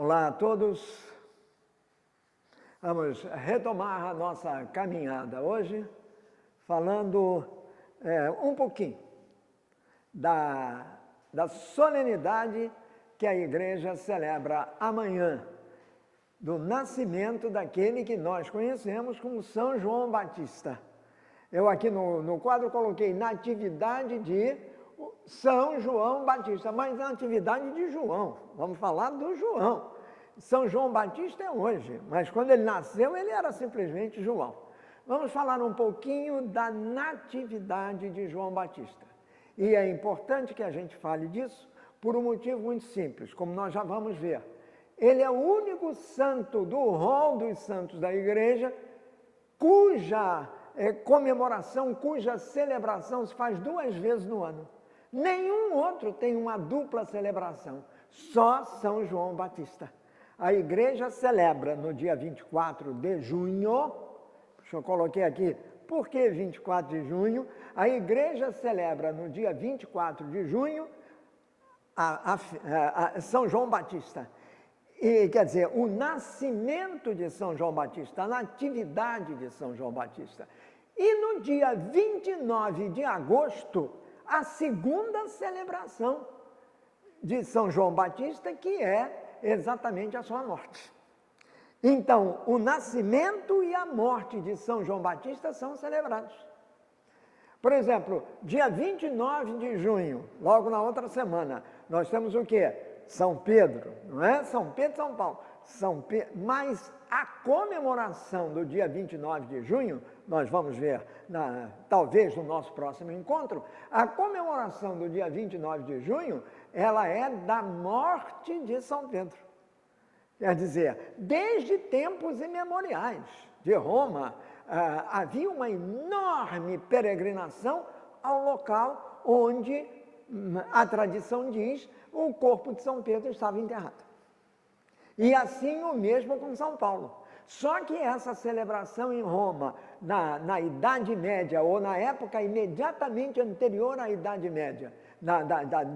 Olá a todos. Vamos retomar a nossa caminhada hoje, falando um pouquinho da solenidade que a igreja celebra amanhã, do nascimento daquele que nós conhecemos como São João Batista. Eu aqui no quadro coloquei Natividade de São João Batista, mas a Natividade de João, vamos falar do João. São João Batista é hoje, mas quando ele nasceu ele era simplesmente João. Vamos falar um pouquinho da Natividade de João Batista. E é importante que a gente fale disso por um motivo muito simples, como nós já vamos ver. Ele é o único santo do rol dos santos da igreja cuja comemoração, cuja celebração se faz 2 vezes no ano. Nenhum outro tem uma dupla celebração, só São João Batista. A igreja celebra no dia 24 de junho, eu coloquei aqui, por que 24 de junho? A igreja celebra no dia 24 de junho São João Batista. E, quer dizer, o nascimento de São João Batista, a natividade de São João Batista. E no dia 29 de agosto, a segunda celebração de São João Batista, que é exatamente a sua morte. Então, o nascimento e a morte de São João Batista são celebrados. Por exemplo, dia 29 de junho, logo na outra semana, nós temos o quê? São Pedro, não é? São Pedro e São Paulo. Mas a comemoração do dia 29 de junho, nós vamos ver, talvez no nosso próximo encontro, a comemoração do dia 29 de junho, ela é da morte de São Pedro. Quer dizer, desde tempos imemoriais de Roma, havia uma enorme peregrinação ao local onde, a tradição diz, o corpo de São Pedro estava enterrado. E assim o mesmo com São Paulo. Só que essa celebração em Roma, na Idade Média, ou na época imediatamente anterior à Idade Média,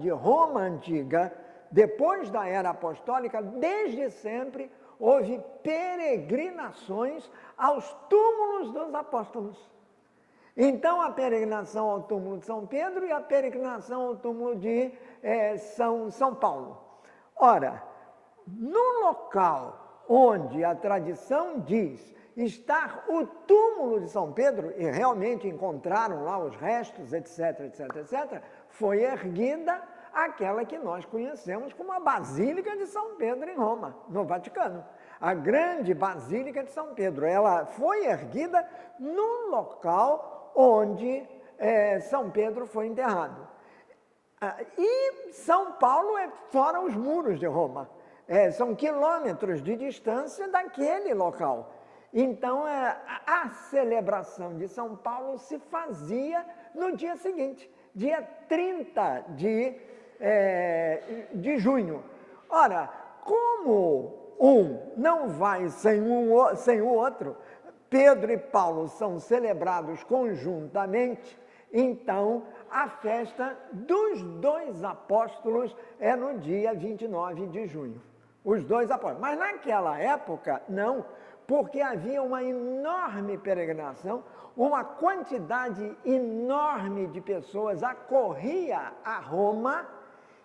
de Roma antiga, depois da era apostólica, desde sempre houve peregrinações aos túmulos dos apóstolos. Então, a peregrinação ao túmulo de São Pedro e a peregrinação ao túmulo de São Paulo. Ora, no local onde a tradição diz estar o túmulo de São Pedro, e realmente encontraram lá os restos, etc, etc, etc, foi erguida aquela que nós conhecemos como a Basílica de São Pedro em Roma, no Vaticano. A grande Basílica de São Pedro, ela foi erguida no local onde São Pedro foi enterrado. E São Paulo é fora os muros de Roma. São quilômetros de distância daquele local. Então, a celebração de São Paulo se fazia no dia seguinte, dia 30 de junho. Ora, como um não vai sem o outro, Pedro e Paulo são celebrados conjuntamente, então a festa dos 2 apóstolos é no dia 29 de junho. Os 2 apóstolos. Mas naquela época, não, porque havia uma enorme peregrinação, uma quantidade enorme de pessoas acorria a Roma,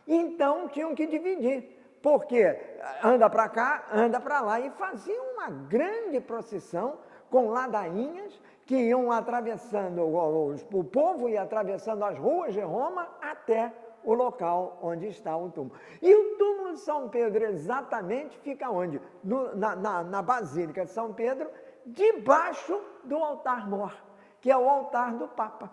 então tinham que dividir. Porque anda para cá, anda para lá, e faziam uma grande procissão com ladainhas que iam atravessando, o povo ia atravessando as ruas de Roma até o local onde está o túmulo. E o túmulo de São Pedro exatamente fica onde? Na Basílica de São Pedro, debaixo do altar-mor, que é o altar do Papa.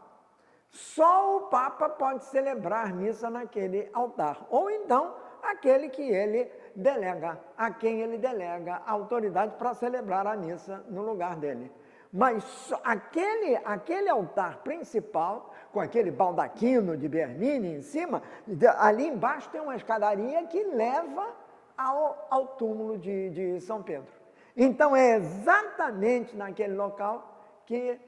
Só o Papa pode celebrar missa naquele altar, ou então aquele que ele delega, a quem ele delega a autoridade para celebrar a missa no lugar dele. Mas aquele altar principal, com aquele baldaquino de Bernini em cima, ali embaixo tem uma escadaria que leva ao túmulo de São Pedro. Então é exatamente naquele local que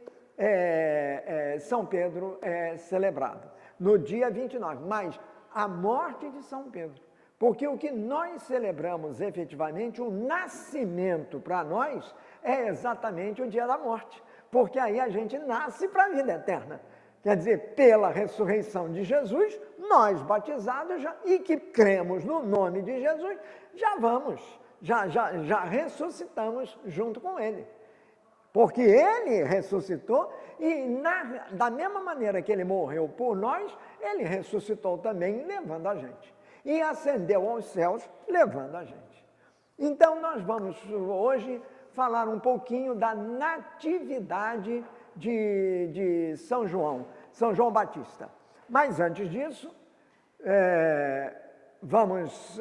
São Pedro é celebrado, no dia 29. Mas a morte de São Pedro Porque o que nós celebramos efetivamente, o nascimento para nós, é exatamente o dia da morte. Porque aí a gente nasce para a vida eterna. Quer dizer, pela ressurreição de Jesus, nós batizados e que cremos no nome de Jesus, já ressuscitamos junto com Ele. Porque Ele ressuscitou e da mesma maneira que Ele morreu por nós, Ele ressuscitou também levando a gente. E ascendeu aos céus levando a gente. Então nós vamos hoje falar um pouquinho da natividade de São João Batista. Mas antes disso, vamos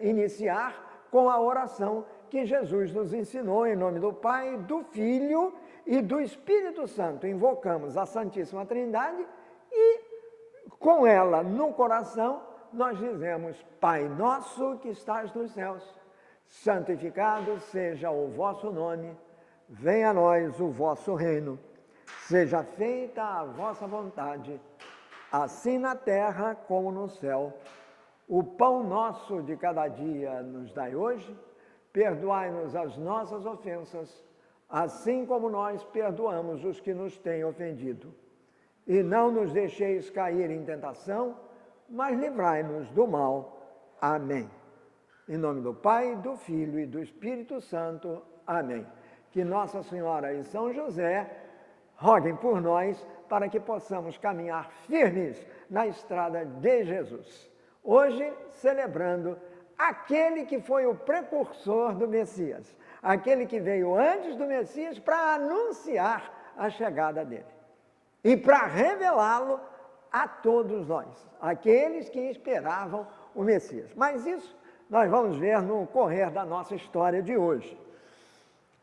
iniciar com a oração que Jesus nos ensinou em nome do Pai, do Filho e do Espírito Santo. Invocamos a Santíssima Trindade e com ela no coração nós dizemos: Pai nosso que estás nos céus, santificado seja o vosso nome, venha a nós o vosso reino, seja feita a vossa vontade, assim na terra como no céu. O pão nosso de cada dia nos dai hoje, perdoai-nos as nossas ofensas, assim como nós perdoamos os que nos têm ofendido. E não nos deixeis cair em tentação, mas livrai-nos do mal. Amém. Em nome do Pai, do Filho e do Espírito Santo. Amém. Que Nossa Senhora e São José roguem por nós para que possamos caminhar firmes na estrada de Jesus. Hoje, celebrando aquele que foi o precursor do Messias, aquele que veio antes do Messias para anunciar a chegada dele e para revelá-lo a todos nós, aqueles que esperavam o Messias. Mas isso nós vamos ver no correr da nossa história de hoje.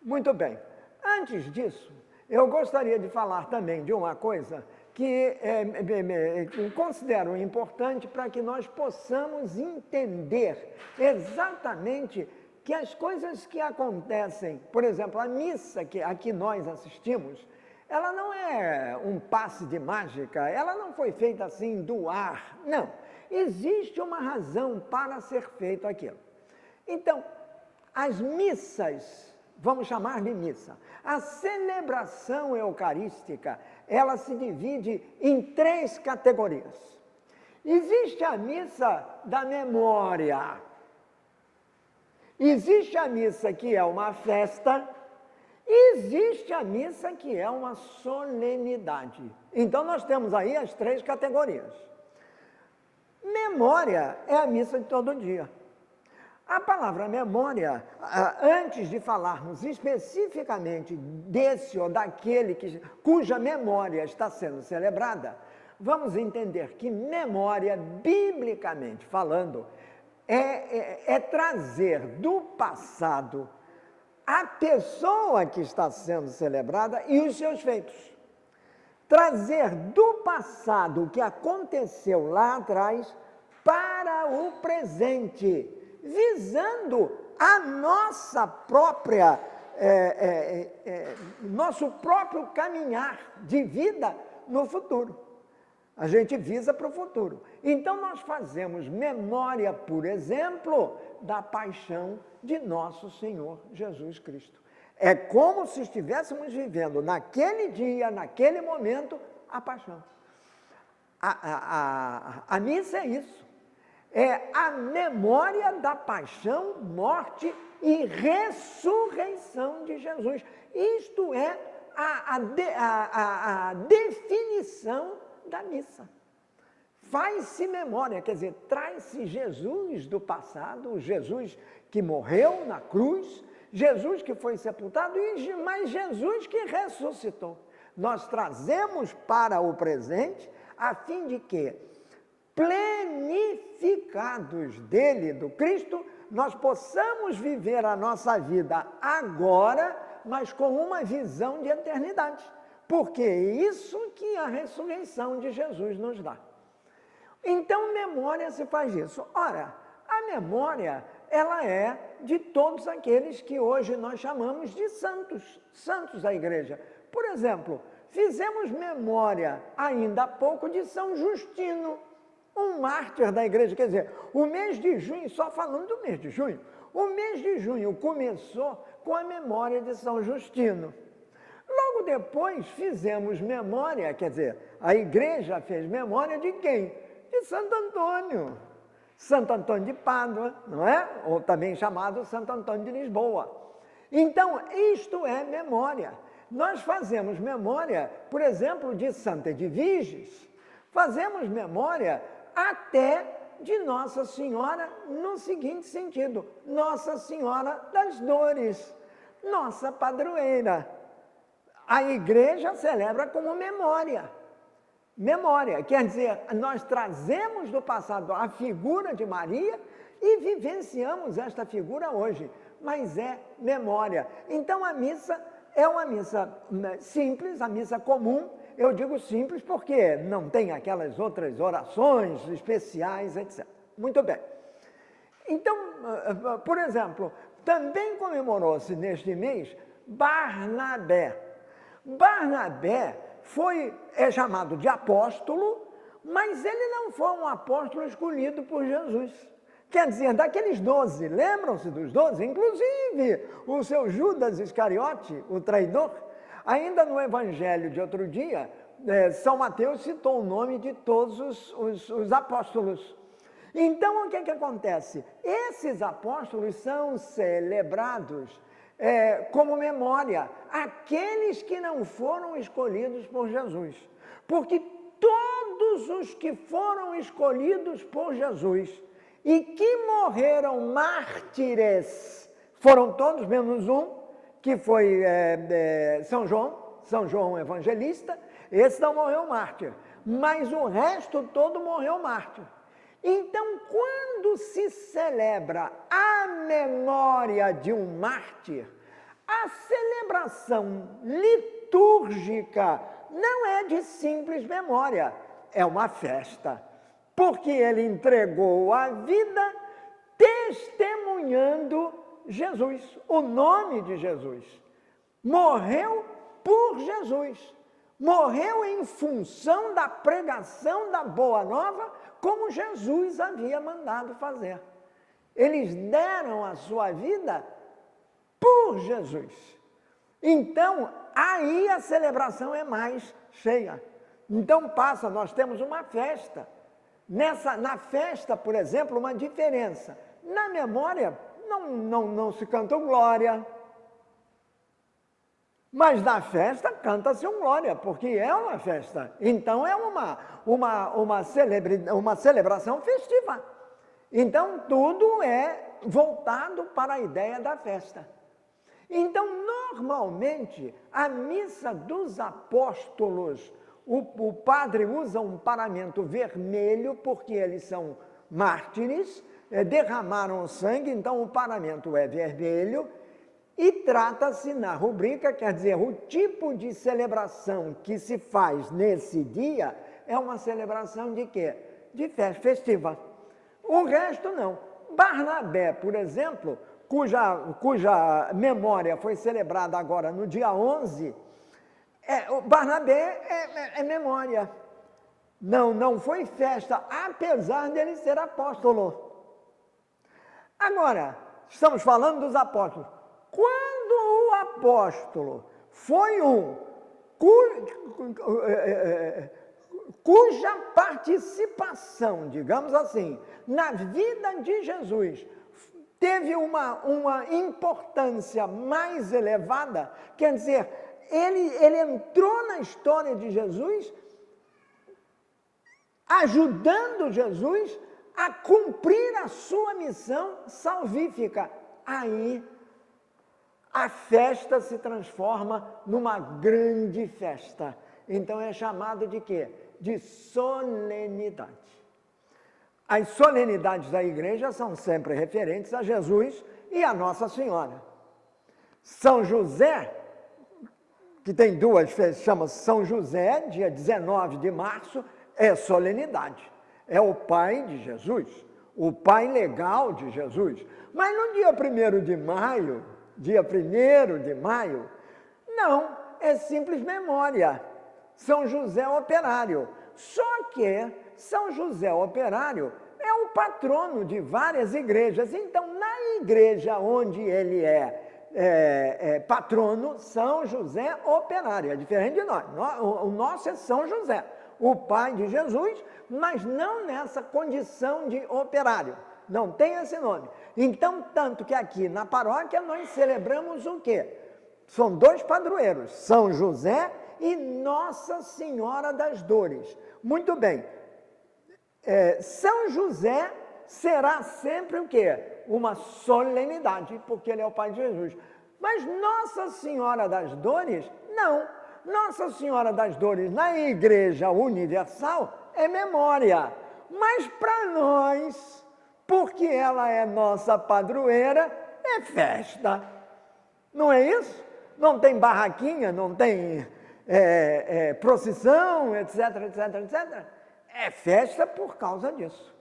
Muito bem, antes disso, eu gostaria de falar também de uma coisa que considero importante para que nós possamos entender exatamente que as coisas que acontecem, por exemplo, a missa a que nós assistimos, ela não é um passe de mágica, ela não foi feita assim do ar, não. Existe uma razão para ser feito aquilo. Então, as missas, vamos chamar de missa, a celebração eucarística, ela se divide em 3 categorias. Existe a missa da memória, existe a missa que é uma festa, existe a missa que é uma solenidade. Então nós temos aí as 3 categorias. Memória é a missa de todo dia. A palavra memória, antes de falarmos especificamente desse ou daquele cuja memória está sendo celebrada, vamos entender que memória, biblicamente falando, é trazer do passado a pessoa que está sendo celebrada e os seus feitos. Trazer do passado o que aconteceu lá atrás para o presente, visando a nossa própria, nosso próprio caminhar de vida no futuro. A gente visa para o futuro. Então nós fazemos memória, por exemplo, da paixão de nosso Senhor Jesus Cristo. É como se estivéssemos vivendo naquele dia, naquele momento, a paixão. A missa é isso. É a memória da paixão, morte e ressurreição de Jesus. Isto é a definição da missa. Faz-se memória, quer dizer, traz-se Jesus do passado, Jesus que morreu na cruz, Jesus que foi sepultado, mas Jesus que ressuscitou. Nós trazemos para o presente, a fim de que, plenificados dele, do Cristo, nós possamos viver a nossa vida agora, mas com uma visão de eternidade. Porque é isso que a ressurreição de Jesus nos dá. Então, memória se faz isso. Ora, a memória, ela é de todos aqueles que hoje nós chamamos de santos, santos da igreja. Por exemplo, fizemos memória ainda há pouco de São Justino, um mártir da igreja. Quer dizer, o mês de junho, só falando do mês de junho, o mês de junho começou com a memória de São Justino. Logo depois fizemos memória, quer dizer, a igreja fez memória de quem? De Santo Antônio. Santo Antônio de Pádua, não é? Ou também chamado Santo Antônio de Lisboa. Então, isto é memória. Nós fazemos memória, por exemplo, de Santa Edviges, fazemos memória até de Nossa Senhora no seguinte sentido: Nossa Senhora das Dores, nossa padroeira. A igreja celebra como memória. Memória, quer dizer, nós trazemos do passado a figura de Maria e vivenciamos esta figura hoje, mas é memória. Então a missa é uma missa simples, a missa comum. Eu digo simples porque não tem aquelas outras orações especiais, etc. Muito bem. Então, por exemplo, também comemorou-se neste mês Barnabé. Barnabé é chamado de apóstolo, mas ele não foi um apóstolo escolhido por Jesus. Quer dizer, daqueles 12, lembram-se dos 12? Inclusive, o seu Judas Iscariote, o traidor, ainda no evangelho de outro dia, São Mateus citou o nome de todos os apóstolos. Então, o que acontece? Esses apóstolos são celebrados como memória, aqueles que não foram escolhidos por Jesus. Porque todos os que foram escolhidos por Jesus e que morreram mártires, foram todos menos um, que foi São João Evangelista. Esse não morreu mártir, mas o resto todo morreu mártir. Então, quando se celebra a memória de um mártir, a celebração litúrgica não é de simples memória, é uma festa, porque ele entregou a vida testemunhando Jesus, o nome de Jesus. Morreu por Jesus, morreu em função da pregação da Boa Nova, como Jesus havia mandado fazer. Eles deram a sua vida por Jesus. Então, aí a celebração é mais cheia. Então nós temos uma festa. Na festa, por exemplo, uma diferença. Na memória, não se canta o glória. Mas na festa canta-se um glória, porque é uma festa. Então é uma celebração festiva. Então tudo é voltado para a ideia da festa. Então, normalmente, a missa dos apóstolos, o padre usa um paramento vermelho, porque eles são mártires, derramaram o sangue, então o paramento é vermelho. E trata-se na rubrica, quer dizer, o tipo de celebração que se faz nesse dia é uma celebração de quê? De festa festiva. O resto não. Barnabé, por exemplo, cuja memória foi celebrada agora no dia 11, Barnabé é memória. Não foi festa, apesar dele ser apóstolo. Agora, estamos falando dos apóstolos. Quando o apóstolo foi cuja participação, digamos assim, na vida de Jesus teve uma importância mais elevada, quer dizer, ele entrou na história de Jesus, ajudando Jesus a cumprir a sua missão salvífica. Aí a festa se transforma numa grande festa. Então é chamado de quê? De solenidade. As solenidades da igreja são sempre referentes a Jesus e a Nossa Senhora. São José, que tem duas festas, chama-se São José, dia 19 de março, é solenidade. É o pai de Jesus, o pai legal de Jesus. Mas no dia 1º de maio, não, é simples memória. São José operário. Só que São José Operário é o patrono de várias igrejas. Então, na igreja onde ele é patrono, São José Operário. É diferente de nós. O nosso é São José, o pai de Jesus, mas não nessa condição de operário. Não tem esse nome. Então, tanto que aqui na paróquia nós celebramos o quê? São dois padroeiros, São José e Nossa Senhora das Dores. Muito bem. São José será sempre o quê? Uma solenidade, porque ele é o pai de Jesus. Mas Nossa Senhora das Dores, não. Nossa Senhora das Dores na Igreja Universal é memória. Mas para nós, porque ela é nossa padroeira, é festa. Não é isso? Não tem barraquinha, não tem procissão, etc, etc, etc. É festa por causa disso.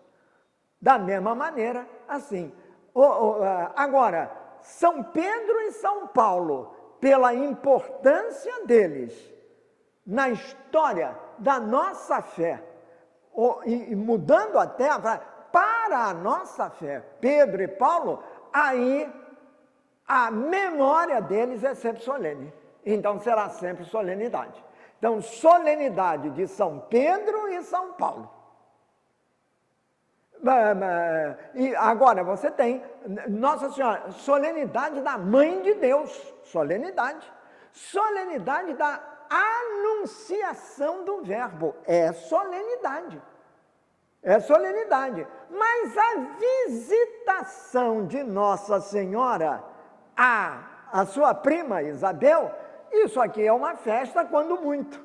Da mesma maneira, assim. Agora, São Pedro e São Paulo, pela importância deles na história da nossa fé, e mudando até para a nossa fé, Pedro e Paulo, aí a memória deles é sempre solene. Então será sempre solenidade. Então, solenidade de São Pedro e São Paulo. E agora você tem Nossa Senhora, solenidade da Mãe de Deus, solenidade. Solenidade da anunciação do Verbo, é solenidade. É solenidade. Mas a visitação de Nossa Senhora a sua prima Isabel, isso aqui é uma festa quando muito.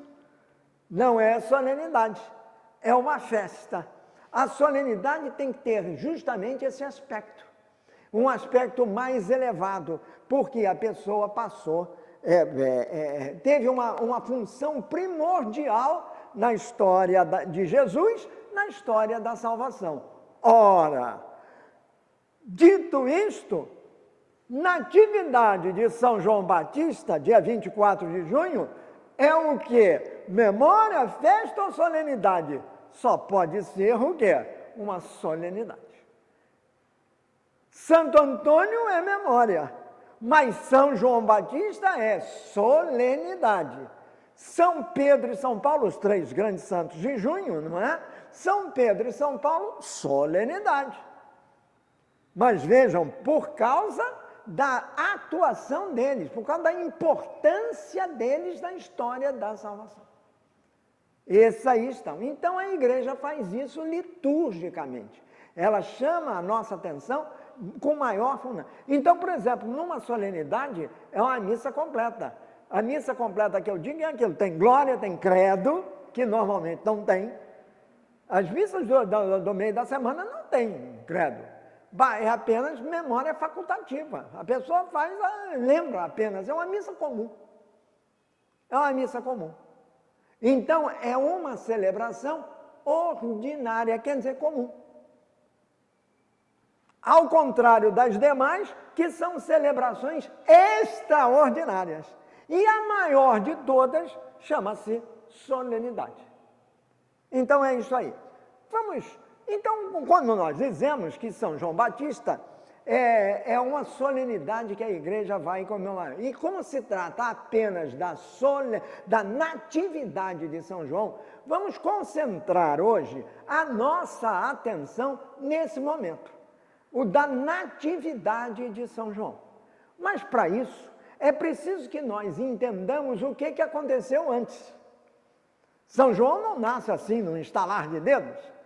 Não é solenidade, é uma festa. A solenidade tem que ter justamente esse aspecto, um aspecto mais elevado, porque a pessoa passou, teve uma função primordial na história de Jesus, na história da salvação. Ora, dito isto, Natividade de São João Batista, dia 24 de junho, é o quê? Memória, festa ou solenidade? Só pode ser o quê? Uma solenidade. Santo Antônio é memória, mas São João Batista é solenidade. São Pedro e São Paulo, os três grandes santos de junho, não é? São Pedro e São Paulo, solenidade. Mas vejam, por causa da atuação deles, por causa da importância deles na história da salvação. Esses aí estão. Então a igreja faz isso liturgicamente. Ela chama a nossa atenção com maior fundamento. Então, por exemplo, numa solenidade é uma missa completa. A missa completa que eu digo é aquilo, tem glória, tem credo, que normalmente não tem. As missas do meio da semana não tem credo. É apenas memória facultativa. A pessoa faz, lembra apenas. É uma missa comum. É uma missa comum. Então, é uma celebração ordinária, quer dizer, comum. Ao contrário das demais, que são celebrações extraordinárias. E a maior de todas chama-se solenidade. Então, é isso aí. Então, quando nós dizemos que São João Batista é uma solenidade que a igreja vai comemorar, e como se trata apenas da natividade de São João, vamos concentrar hoje a nossa atenção nesse momento, o da natividade de São João. Mas para isso, é preciso que nós entendamos o que aconteceu antes. São João não nasce assim, num estalar de dedos.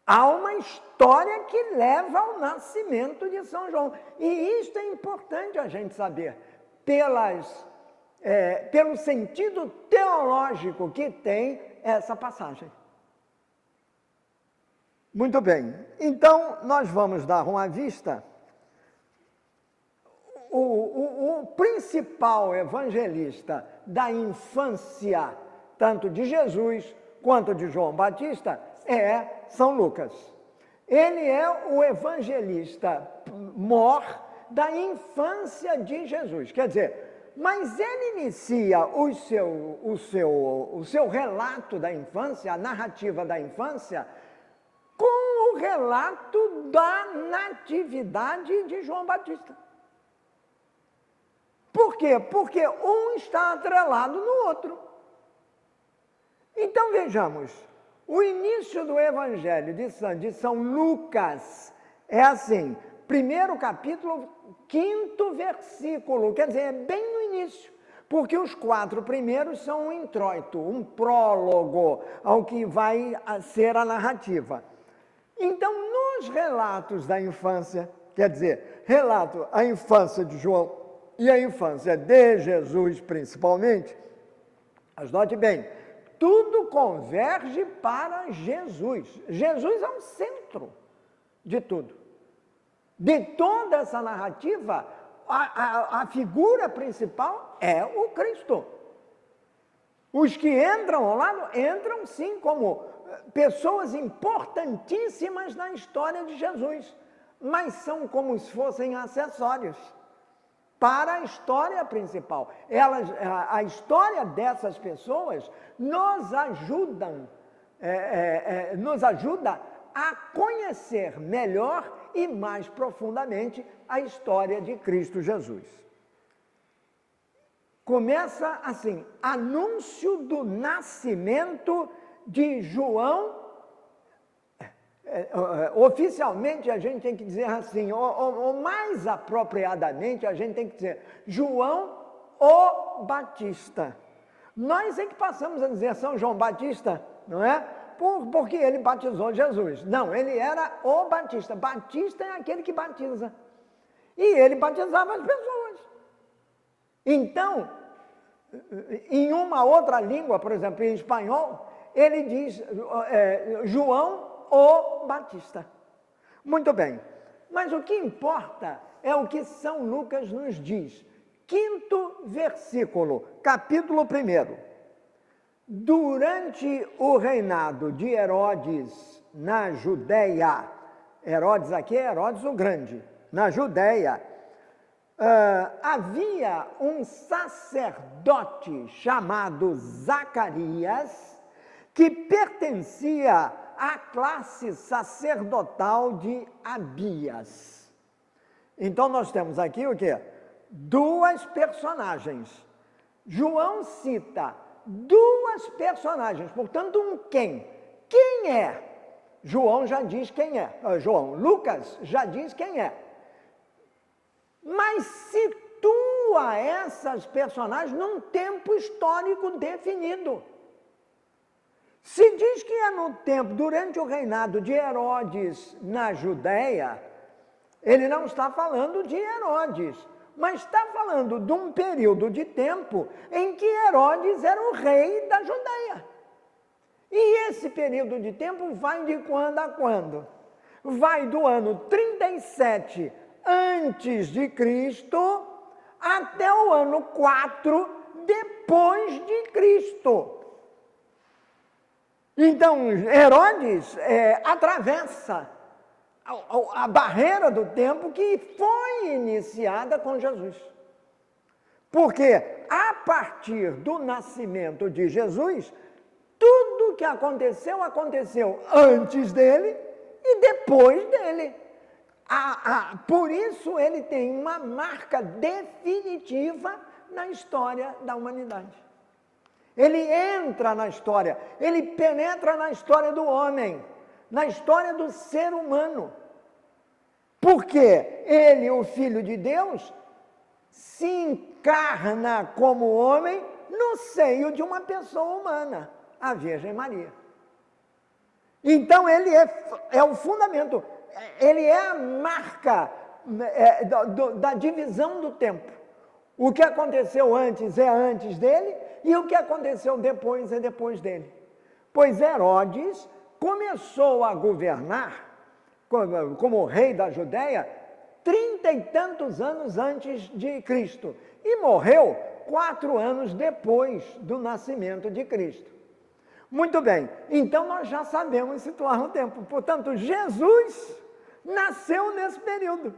Há uma história que leva ao nascimento de São João. E isto é importante a gente saber, pelo sentido teológico que tem essa passagem. Muito bem, então nós vamos dar uma vista. O principal evangelista da infância, tanto de Jesus quanto de João Batista, é São Lucas. Ele é o evangelista mor da infância de Jesus. Quer dizer, mas ele inicia o seu relato da infância, a narrativa da infância, com o relato da natividade de João Batista. Por quê? Porque um está atrelado no outro. Então vejamos, o início do Evangelho de São Lucas é assim, primeiro capítulo, 5º versículo, quer dizer, é bem no início, porque os 4 primeiros são um introito, um prólogo ao que vai ser a narrativa. Então, nos relatos da infância, quer dizer, relato a infância de João e a infância de Jesus principalmente, mas note bem, tudo converge para Jesus. Jesus é o centro de tudo. De toda essa narrativa, a figura principal é o Cristo. Os que entram ao lado, entram sim como pessoas importantíssimas na história de Jesus, mas são como se fossem acessórios para a história principal. A história dessas pessoas nos ajuda a conhecer melhor e mais profundamente a história de Cristo Jesus. Começa assim, anúncio do nascimento de João. Oficialmente a gente tem que dizer assim, ou mais apropriadamente a gente tem que dizer João o Batista. Nós é que passamos a dizer São João Batista, não é? Porque ele batizou Jesus. Não, ele era o Batista. Batista é aquele que batiza. E ele batizava as pessoas. Então, em uma outra língua, por exemplo, em espanhol, ele diz João o Batista. Muito bem. Mas o que importa é o que São Lucas nos diz. 5º versículo, capítulo 1. Durante o reinado de Herodes na Judéia, Herodes aqui é Herodes o Grande, na Judéia, havia um sacerdote chamado Zacarias, que pertencia à classe sacerdotal de Abias. Então nós temos aqui o quê? 2 personagens. João cita 2 personagens, portanto um quem. Quem é? João já diz quem é. Lucas já diz quem é. Mas situa essas personagens num tempo histórico definido. Se diz que é no tempo, durante o reinado de Herodes na Judéia, ele não está falando de Herodes, mas está falando de um período de tempo em que Herodes era o rei da Judéia. E esse período de tempo vai de quando a quando? Vai do ano 37 antes de Cristo até o ano 4 depois de Cristo. Então, Herodes atravessa a barreira do tempo que foi iniciada com Jesus. Porque, a partir do nascimento de Jesus, tudo que aconteceu, aconteceu antes dele e depois dele. Por isso, ele tem uma marca definitiva na história da humanidade. Ele entra na história, ele penetra na história do homem, na história do ser humano. Porque ele, o Filho de Deus, se encarna como homem no seio de uma pessoa humana, a Virgem Maria. Então ele é o fundamento, ele é a marca da divisão do tempo. O que aconteceu antes é antes dele, e o que aconteceu depois é depois dele. Pois Herodes começou a governar como rei da Judéia 30 e tantos anos antes de Cristo e morreu 4 anos depois do nascimento de Cristo. Muito bem, então nós já sabemos situar no tempo. Portanto, Jesus nasceu nesse período,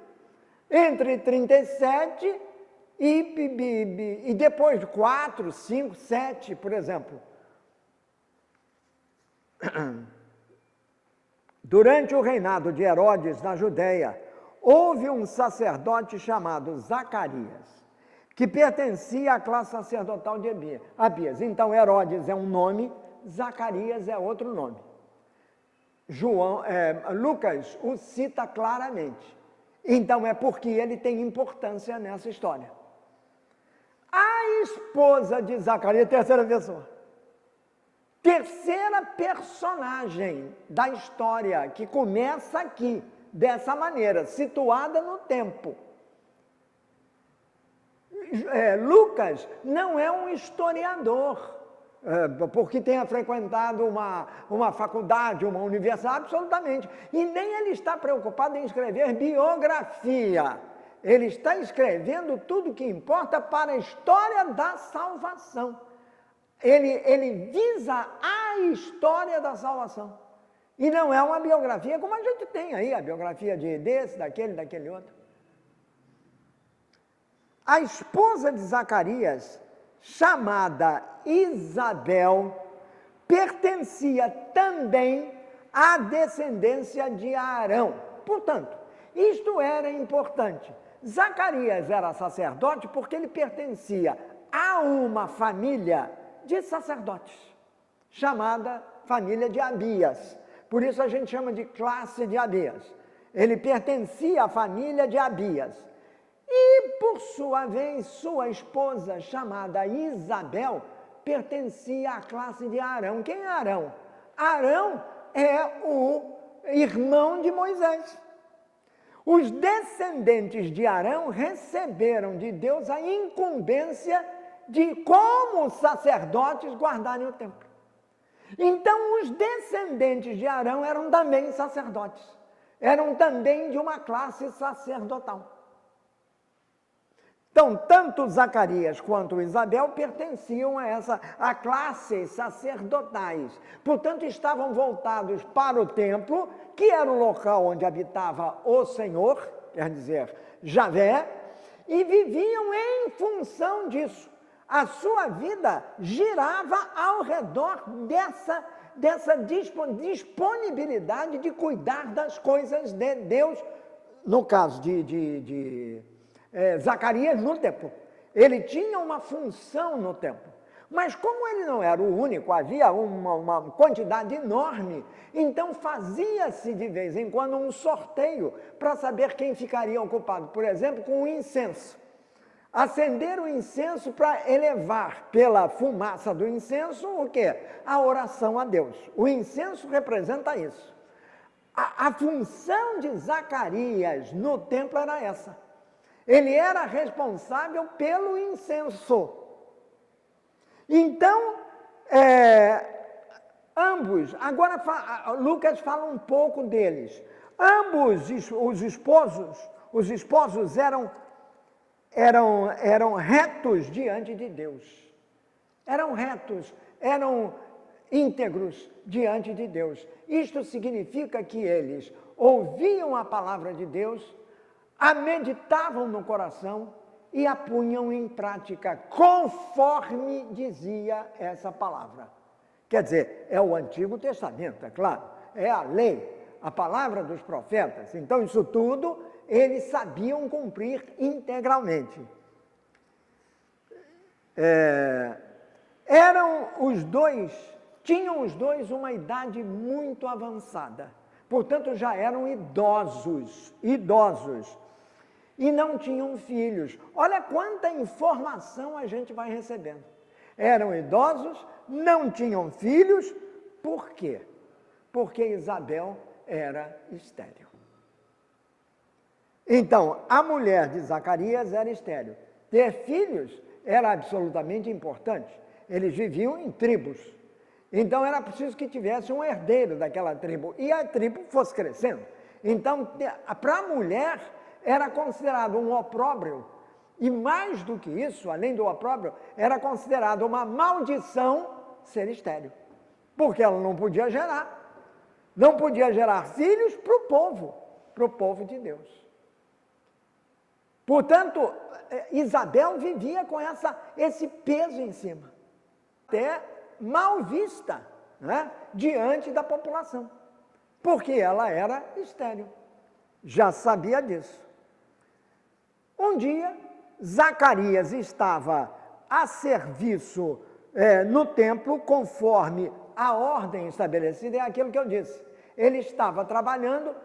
entre 37 E depois de 4, 5, 7, por exemplo, durante o reinado de Herodes na Judéia, houve um sacerdote chamado Zacarias, que pertencia à classe sacerdotal de Abias. Então, Herodes é um nome, Zacarias é outro nome. Lucas o cita claramente. Então, é porque ele tem importância nessa história. A esposa de Zacarias, terceira pessoa. Terceira personagem da história, que começa aqui, dessa maneira, situada no tempo. Lucas não é um historiador, porque tenha frequentado uma faculdade, uma universidade, absolutamente. E nem ele está preocupado em escrever biografia. Ele está escrevendo tudo o que importa para a história da salvação. Ele visa a história da salvação. E não é uma biografia como a gente tem aí, a biografia desse, daquele outro. A esposa de Zacarias, chamada Isabel, pertencia também à descendência de Arão. Portanto, isto era importante. Zacarias era sacerdote porque ele pertencia a uma família de sacerdotes, chamada família de Abias. Por isso a gente chama de classe de Abias. Ele pertencia à família de Abias. E, por sua vez, sua esposa, chamada Isabel, pertencia à classe de Arão. Quem é Arão? Arão é o irmão de Moisés. Os descendentes de Arão receberam de Deus a incumbência de, como sacerdotes, guardarem o templo. Então, os descendentes de Arão eram também sacerdotes. Eram também de uma classe sacerdotal. Então, tanto Zacarias quanto Isabel pertenciam a classes sacerdotais. Portanto, estavam voltados para o templo, que era o local onde habitava o Senhor, quer dizer, Javé, e viviam em função disso. A sua vida girava ao redor dessa disponibilidade de cuidar das coisas de Deus, no caso de Zacarias, no templo. Ele tinha uma função no templo. Mas como ele não era o único, havia uma quantidade enorme, então fazia-se de vez em quando um sorteio para saber quem ficaria ocupado, por exemplo, com o incenso. Acender o incenso para elevar pela fumaça do incenso o quê? A oração a Deus. O incenso representa isso. A função de Zacarias no templo era essa. Ele era responsável pelo incenso. Então, ambos, agora Lucas fala um pouco deles. Ambos os esposos eram retos diante de Deus. Eram retos, eram íntegros diante de Deus. Isto significa que eles ouviam a palavra de Deus, a meditavam no coração e a punham em prática, conforme dizia essa palavra. Quer dizer, é o Antigo Testamento, é claro, é a lei, a palavra dos profetas. Então, isso tudo eles sabiam cumprir integralmente. Tinham os dois uma idade muito avançada, portanto já eram idosos, e não tinham filhos. Olha quanta informação a gente vai recebendo. Eram idosos, não tinham filhos, por quê? Porque Isabel era estéril. Então, a mulher de Zacarias era estéril. Ter filhos era absolutamente importante. Eles viviam em tribos. Então, era preciso que tivesse um herdeiro daquela tribo. E a tribo fosse crescendo. Então, para a mulher, era considerado um opróbrio. E mais do que isso, além do opróbrio, era considerado uma maldição ser estéril. Porque ela não podia gerar. Não podia gerar filhos para o povo de Deus. Portanto, Isabel vivia com esse peso em cima, até mal vista, né, diante da população, porque ela era estéril, já sabia disso. Um dia, Zacarias estava a serviço no templo, conforme a ordem estabelecida, é aquilo que eu disse. Ele estava trabalhando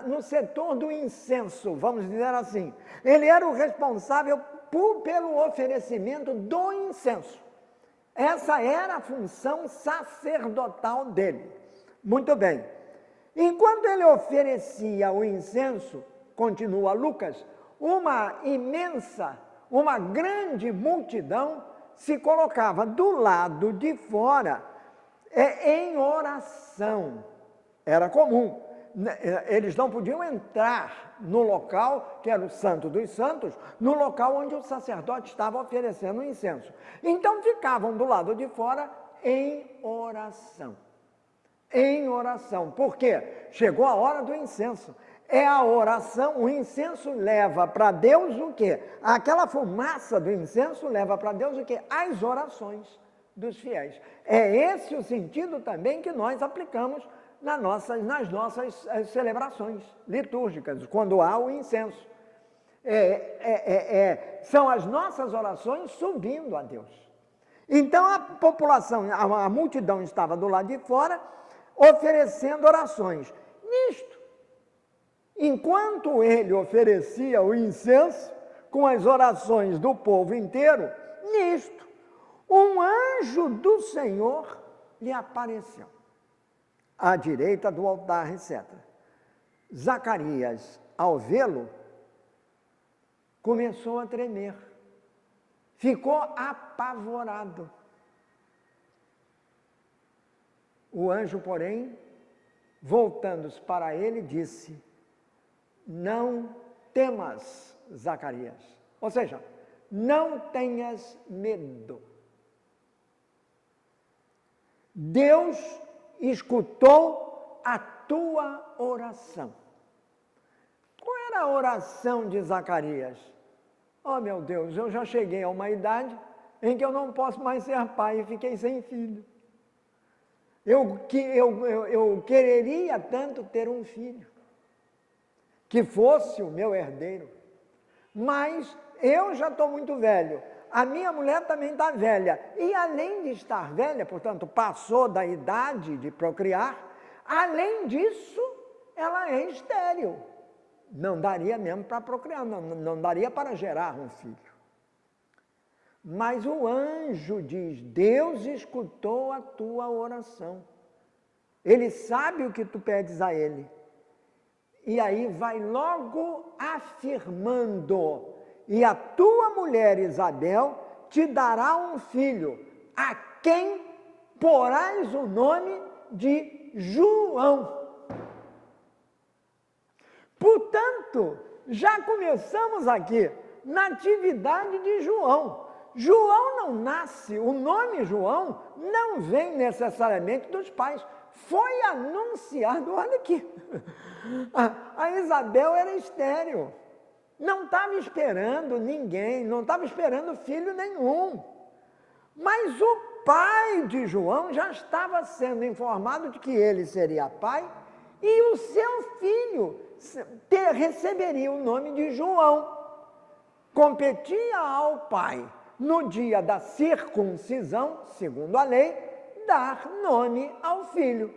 no setor do incenso, vamos dizer assim. Ele era o responsável pelo oferecimento do incenso. Essa era a função sacerdotal dele. Muito bem. Enquanto ele oferecia o incenso, continua Lucas, uma grande multidão se colocava do lado de fora em oração. Era comum. Eles não podiam entrar no local, que era o Santo dos Santos, no local onde o sacerdote estava oferecendo o incenso. Então ficavam do lado de fora em oração. Em oração. Por quê? Chegou a hora do incenso. É a oração, o incenso leva para Deus o quê? Aquela fumaça do incenso leva para Deus o quê? As orações dos fiéis. É esse o sentido também que nós aplicamos nas nossas celebrações litúrgicas, quando há o incenso. São as nossas orações subindo a Deus. Então a população, a multidão estava do lado de fora, oferecendo orações. Nisto, enquanto ele oferecia o incenso, com as orações do povo inteiro, nisto, um anjo do Senhor lhe apareceu, à direita do altar, etc. Zacarias, ao vê-lo, começou a tremer, ficou apavorado. O anjo, porém, voltando-se para ele, disse: não temas, Zacarias. Ou seja, não tenhas medo. Deus escutou a tua oração. Qual era a oração de Zacarias? Oh, meu Deus, eu já cheguei a uma idade em que eu não posso mais ser pai e fiquei sem filho. Eu quereria tanto ter um filho, que fosse o meu herdeiro, mas eu já estou muito velho, a minha mulher também está velha, e além de estar velha, portanto, passou da idade de procriar, além disso, ela é estéril. Não daria mesmo para procriar, não daria para gerar um filho. Mas o anjo diz: Deus escutou a tua oração. Ele sabe o que tu pedes a ele. E aí vai logo afirmando: e a tua mulher Isabel te dará um filho, a quem porás o nome de João. Portanto, já começamos aqui na atividade de João. João não nasce, o nome João não vem necessariamente dos pais. Foi anunciado, olha aqui, a Isabel era estéril, não estava esperando ninguém, não estava esperando filho nenhum. Mas o pai de João já estava sendo informado de que ele seria pai e o seu filho receberia o nome de João. Competia ao pai, no dia da circuncisão, segundo a lei, dar nome ao filho.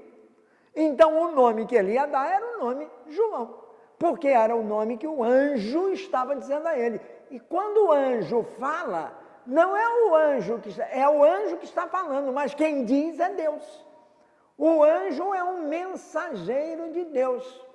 Então o nome que ele ia dar era o nome João, porque era o nome que o anjo estava dizendo a ele. E quando o anjo fala, não é o anjo que está falando, mas quem diz é Deus. O anjo é um mensageiro de Deus.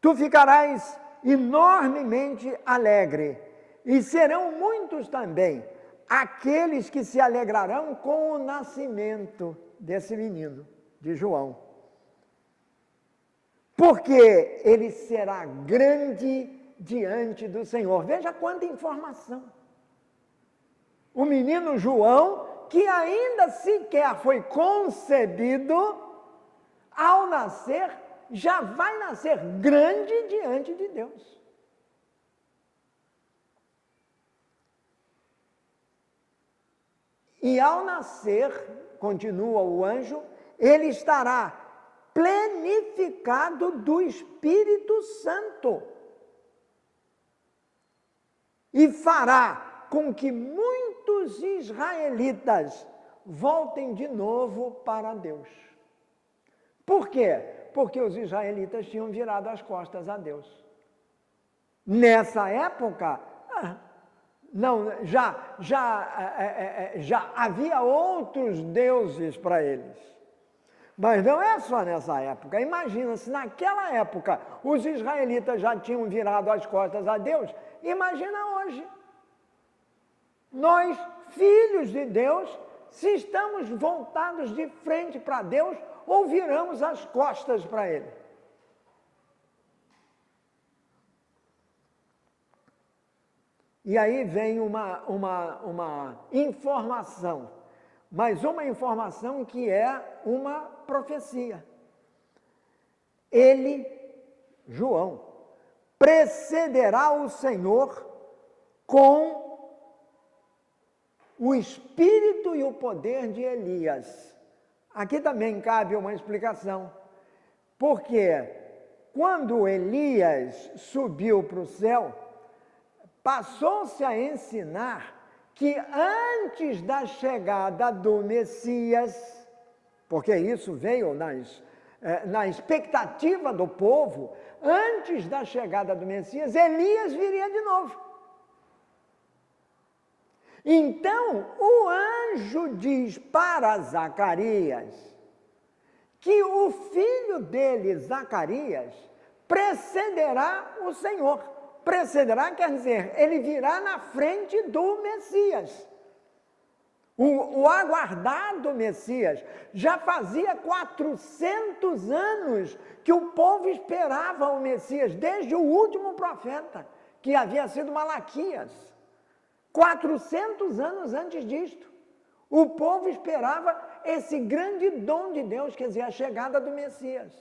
Tu ficarás enormemente alegre, e serão muitos também aqueles que se alegrarão com o nascimento desse menino, de João. Porque ele será grande diante do Senhor. Veja quanta informação. O menino João, que ainda sequer foi concebido, ao nascer, já vai nascer grande diante de Deus. E ao nascer, continua o anjo, ele estará plenificado do Espírito Santo. E fará com que muitos israelitas voltem de novo para Deus. Por quê? Porque os israelitas tinham virado as costas a Deus. Nessa época, já havia outros deuses para eles. Mas não é só nessa época. Imagina, se naquela época os israelitas já tinham virado as costas a Deus, imagina hoje. Nós, filhos de Deus, se estamos voltados de frente para Deus ou viramos as costas para Ele. E aí vem uma informação, mas uma informação que é uma profecia. Ele, João, precederá o Senhor com o espírito e o poder de Elias. Aqui também cabe uma explicação, porque quando Elias subiu para o céu, passou-se a ensinar que antes da chegada do Messias, porque isso veio na expectativa do povo, antes da chegada do Messias, Elias viria de novo. Então, o anjo diz para Zacarias que o filho dele, Zacarias, precederá o Senhor. Precederá quer dizer, ele virá na frente do Messias. O aguardado Messias. Já fazia 400 anos que o povo esperava o Messias, desde o último profeta, que havia sido Malaquias. 400 anos antes disto, o povo esperava esse grande dom de Deus, quer dizer, a chegada do Messias.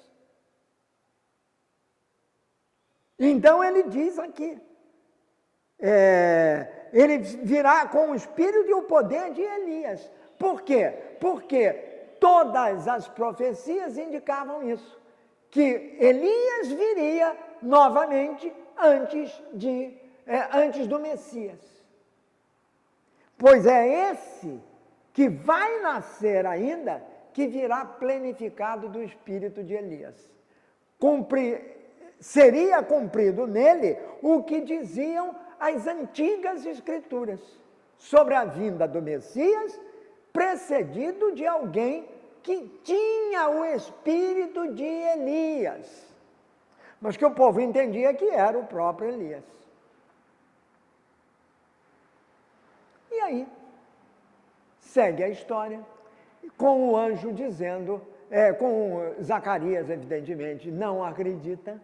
Então ele diz aqui, ele virá com o espírito e o poder de Elias. Por quê? Porque todas as profecias indicavam isso, que Elias viria novamente antes do Messias. Pois é esse que vai nascer ainda, que virá plenificado do espírito de Elias. Seria cumprido nele o que diziam as antigas escrituras sobre a vinda do Messias, precedido de alguém que tinha o espírito de Elias. Mas que o povo entendia que era o próprio Elias. E aí, segue a história, com o anjo dizendo, com Zacarias, evidentemente, não acredita.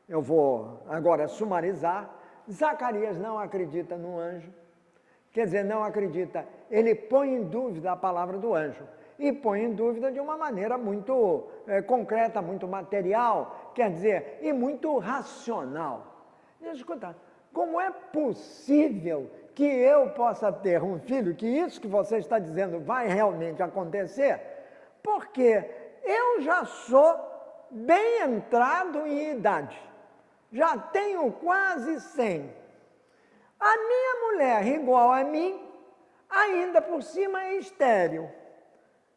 Eu vou agora sumarizar. Zacarias não acredita no anjo. Quer dizer, não acredita. Ele põe em dúvida a palavra do anjo. E põe em dúvida de uma maneira muito concreta, muito material, quer dizer, e muito racional. Deixa eu escutar. Como é possível que eu possa ter um filho, que isso que você está dizendo vai realmente acontecer? Porque eu já sou bem entrado em idade. Já tenho quase 100. A minha mulher, igual a mim, ainda por cima é estéril.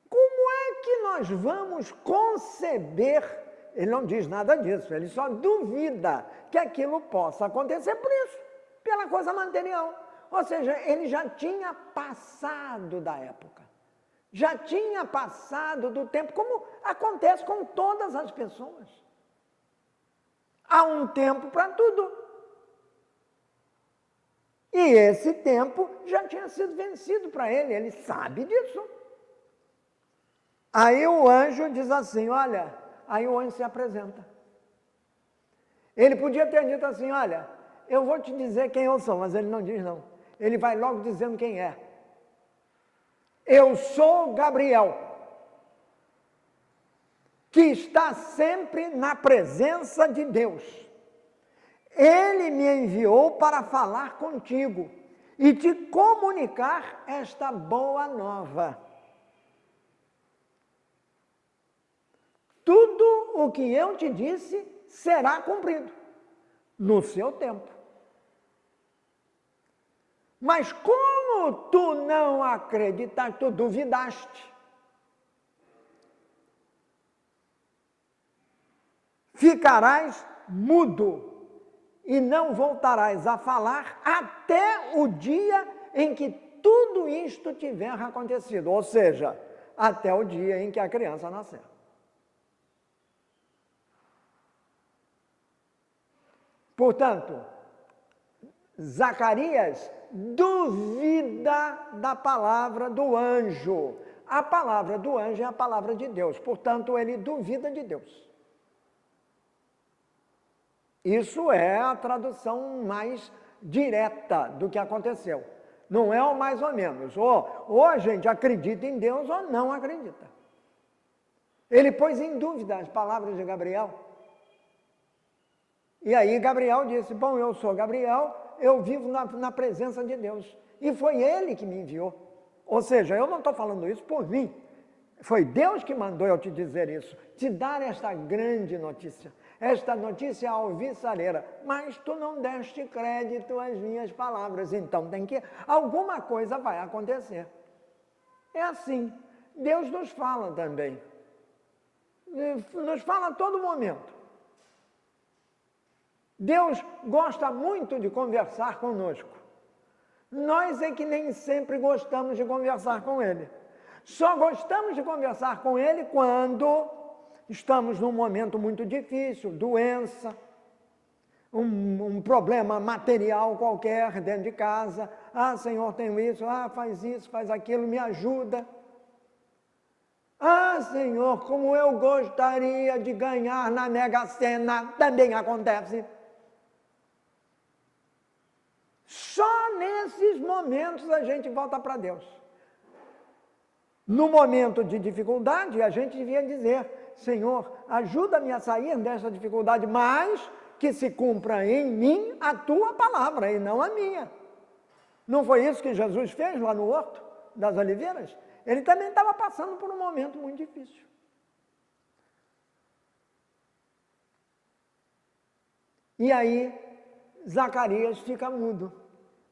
Como é que nós vamos conceber? Ele não diz nada disso, ele só duvida que aquilo possa acontecer por isso, pela coisa material. Ou seja, ele já tinha passado da época, já tinha passado do tempo, como acontece com todas as pessoas. Há um tempo para tudo. E esse tempo já tinha sido vencido para ele sabe disso. Aí o anjo diz assim, olha, aí o anjo se apresenta. Ele podia ter dito assim, olha, eu vou te dizer quem eu sou, mas ele não diz não. Ele vai logo dizendo quem é. Eu sou Gabriel, que está sempre na presença de Deus. Ele me enviou para falar contigo e te comunicar esta boa nova. Tudo o que eu te disse será cumprido no seu tempo. Mas como tu não acreditaste, tu duvidaste, ficarás mudo e não voltarás a falar até o dia em que tudo isto tiver acontecido, ou seja, até o dia em que a criança nascer. Portanto, Zacarias duvida da palavra do anjo. A palavra do anjo é a palavra de Deus, portanto, ele duvida de Deus. Isso é a tradução mais direta do que aconteceu. Não é o mais ou menos. Ou a gente acredita em Deus ou não acredita. Ele pôs em dúvida as palavras de Gabriel. E aí Gabriel disse, bom, eu sou Gabriel, eu vivo na presença de Deus. E foi ele que me enviou. Ou seja, eu não estou falando isso por mim. Foi Deus que mandou eu te dizer isso, te dar esta grande notícia. Esta notícia alvissareira, mas tu não deste crédito às minhas palavras, então alguma coisa vai acontecer. É assim, Deus nos fala também, nos fala a todo momento. Deus gosta muito de conversar conosco, nós é que nem sempre gostamos de conversar com Ele. Só gostamos de conversar com Ele quando estamos num momento muito difícil, doença, um problema material qualquer dentro de casa. Ah, Senhor, tenho isso, faz aquilo, me ajuda. Ah, Senhor, como eu gostaria de ganhar na Mega Sena, também acontece. Só nesses momentos a gente volta para Deus. No momento de dificuldade, a gente devia dizer, Senhor, ajuda-me a sair dessa dificuldade, mas que se cumpra em mim a tua palavra e não a minha. Não foi isso que Jesus fez lá no Horto das Oliveiras? Ele também estava passando por um momento muito difícil. E aí, Zacarias fica mudo.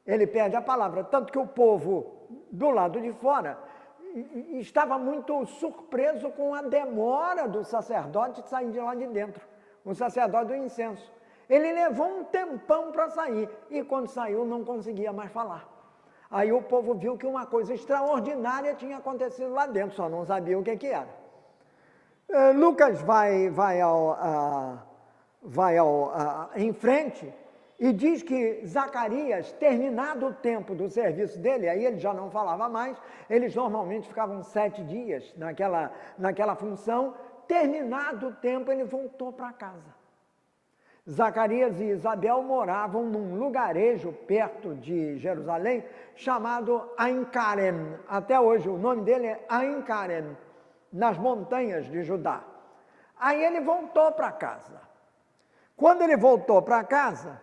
Ele perde a palavra, tanto que o povo do lado de fora estava muito surpreso com a demora do sacerdote de sair de lá de dentro, o sacerdote do incenso. Ele levou um tempão para sair, e quando saiu não conseguia mais falar. Aí o povo viu que uma coisa extraordinária tinha acontecido lá dentro, só não sabia o que era. Lucas vai em frente e diz que Zacarias, terminado o tempo do serviço dele, aí ele já não falava mais, eles normalmente ficavam 7 dias naquela função, terminado o tempo ele voltou para casa. Zacarias e Isabel moravam num lugarejo perto de Jerusalém, chamado Ain Karen. Até hoje o nome dele é Ain Karen, nas montanhas de Judá. Aí ele voltou para casa. Quando ele voltou para casa,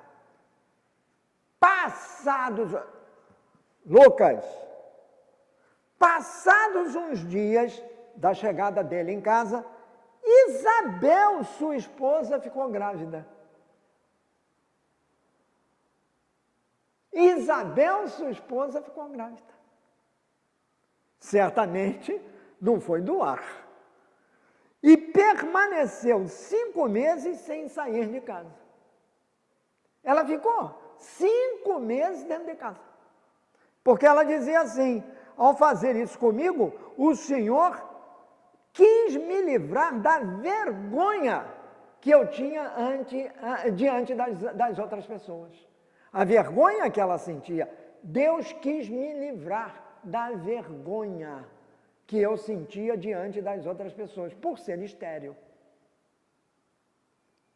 passados uns dias da chegada dele em casa, Isabel, sua esposa, ficou grávida. Isabel, sua esposa, ficou grávida. Certamente não foi do ar. E permaneceu 5 meses sem sair de casa. Ela ficou 5 meses dentro de casa. Porque ela dizia assim, ao fazer isso comigo, o Senhor quis me livrar da vergonha que eu tinha diante das outras pessoas. A vergonha que ela sentia, Deus quis me livrar da vergonha que eu sentia diante das outras pessoas, por ser estéril.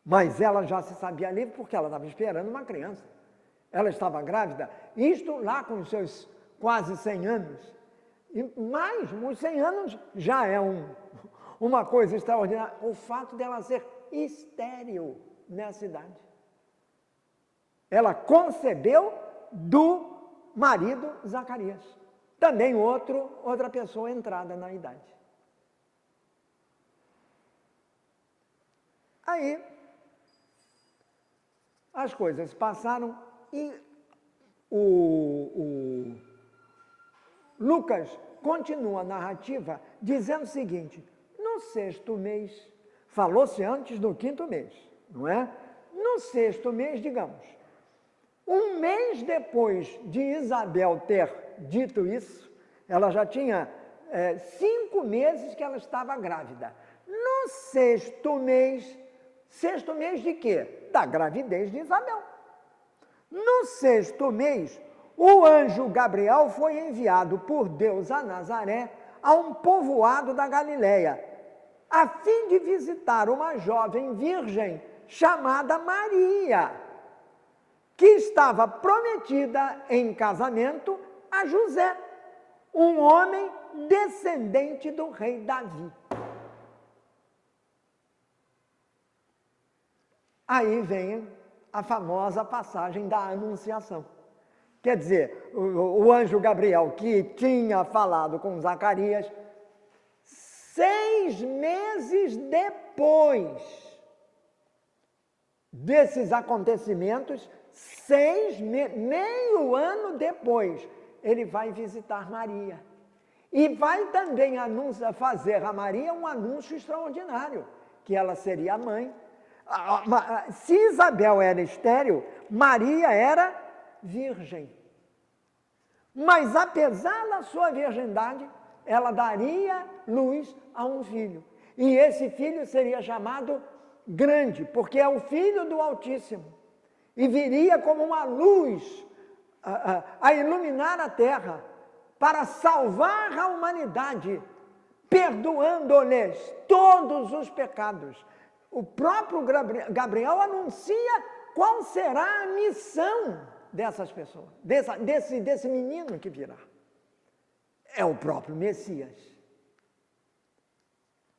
Mas ela já se sabia livre porque ela estava esperando uma criança. Ela estava grávida, isto lá com os seus quase 100 anos. Mas os 100 anos já é um uma coisa extraordinária, o fato dela ser estéril nessa idade. Ela concebeu do marido Zacarias. Também outra pessoa entrada na idade. Aí, as coisas passaram e o Lucas continua a narrativa dizendo o seguinte: no 6º mês, falou-se antes do 5º mês, não é? No 6º mês, digamos, um mês depois de Isabel ter dito isso, ela já tinha 5 meses que ela estava grávida. No 6º mês, 6º mês de quê? Da gravidez de Isabel. No 6º mês, o anjo Gabriel foi enviado por Deus a Nazaré, a um povoado da Galileia, a fim de visitar uma jovem virgem chamada Maria, que estava prometida em casamento a José, um homem descendente do rei Davi. Aí vem a famosa passagem da Anunciação. Quer dizer, o anjo Gabriel, que tinha falado com Zacarias, 6 meses depois desses acontecimentos, meio ano depois, ele vai visitar Maria. E vai também fazer a Maria um anúncio extraordinário, que ela seria a mãe. Se Isabel era estéril, Maria era virgem. Mas apesar da sua virgindade, ela daria luz a um filho. E esse filho seria chamado Grande, porque é o Filho do Altíssimo. E viria como uma luz a iluminar a terra, para salvar a humanidade, perdoando-lhes todos os pecados. O próprio Gabriel anuncia qual será a missão dessas pessoas, desse menino que virá. É o próprio Messias.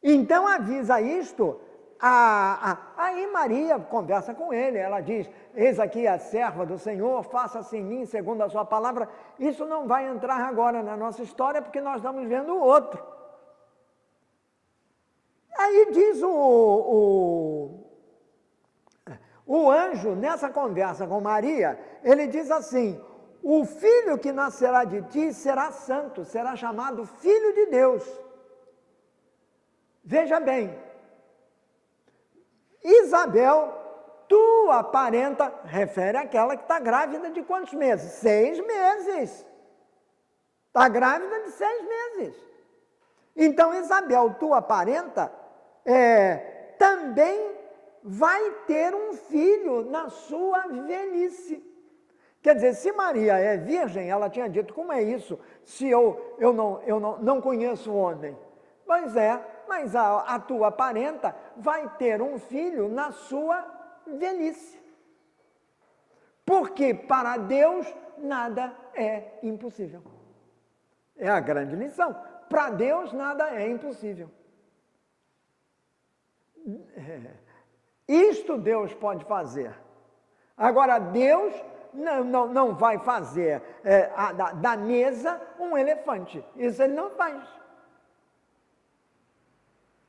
Então avisa isto, aí Maria conversa com ele, ela diz: eis aqui a serva do Senhor, faça-se em mim segundo a sua palavra. Isso não vai entrar agora na nossa história, porque nós estamos vendo o outro. Aí diz o anjo, nessa conversa com Maria, ele diz assim: o filho que nascerá de ti será santo, será chamado Filho de Deus. Veja bem, Isabel, tua parenta, refere àquela que está grávida de quantos meses? 6 meses. Está grávida de 6 meses. Então, Isabel, tua parenta, também vai ter um filho na sua velhice. Quer dizer, se Maria é virgem, ela tinha dito: como é isso, se eu não conheço o homem? Pois é, mas a tua parenta vai ter um filho na sua velhice. Porque para Deus nada é impossível. É a grande lição. Para Deus nada é impossível. Isto Deus pode fazer. Agora, Deus não vai fazer da mesa um elefante. Isso ele não faz.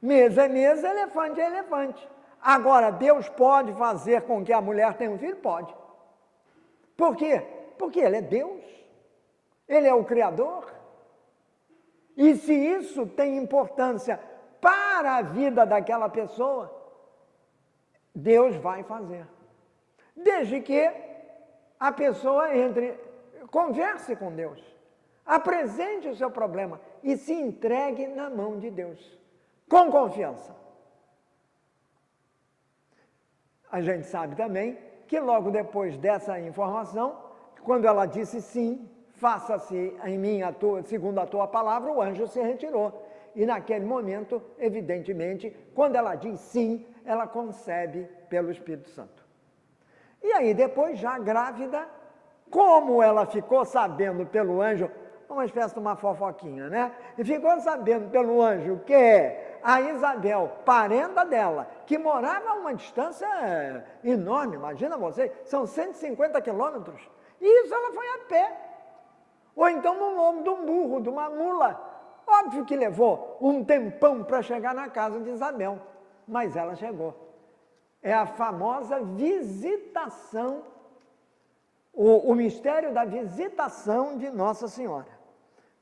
Mesa é mesa, elefante é elefante. Agora, Deus pode fazer com que a mulher tenha um filho? Pode. Por quê? Porque Ele é Deus. Ele é o Criador. E se isso tem importância para a vida daquela pessoa, Deus vai fazer. Desde que a pessoa converse com Deus, apresente o seu problema e se entregue na mão de Deus, com confiança. A gente sabe também que logo depois dessa informação, quando ela disse sim, faça-se em mim segundo a tua palavra, o anjo se retirou. E naquele momento, evidentemente, quando ela diz sim, ela concebe pelo Espírito Santo. E aí depois, já grávida, como ela ficou sabendo pelo anjo, uma espécie de uma fofoquinha, né? E ficou sabendo pelo anjo que a Isabel, parenta dela, que morava a uma distância enorme, imagina você, são 150 quilômetros, e isso ela foi a pé. Ou então no lombo de um burro, de uma mula. Óbvio que levou um tempão para chegar na casa de Isabel, mas ela chegou. É a famosa visitação, o mistério da visitação de Nossa Senhora.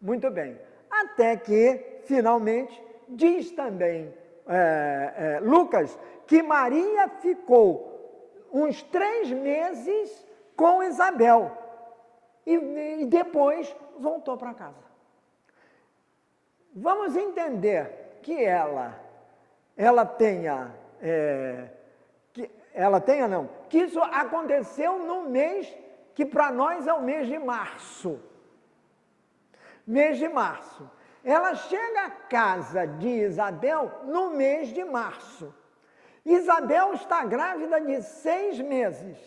Muito bem. Até que, finalmente, diz também Lucas que Maria ficou uns 3 meses com Isabel e depois voltou para casa. Vamos entender que que isso aconteceu no mês que para nós é o mês de março. Mês de março. Ela chega à casa de Isabel no mês de março. Isabel está grávida de 6 meses.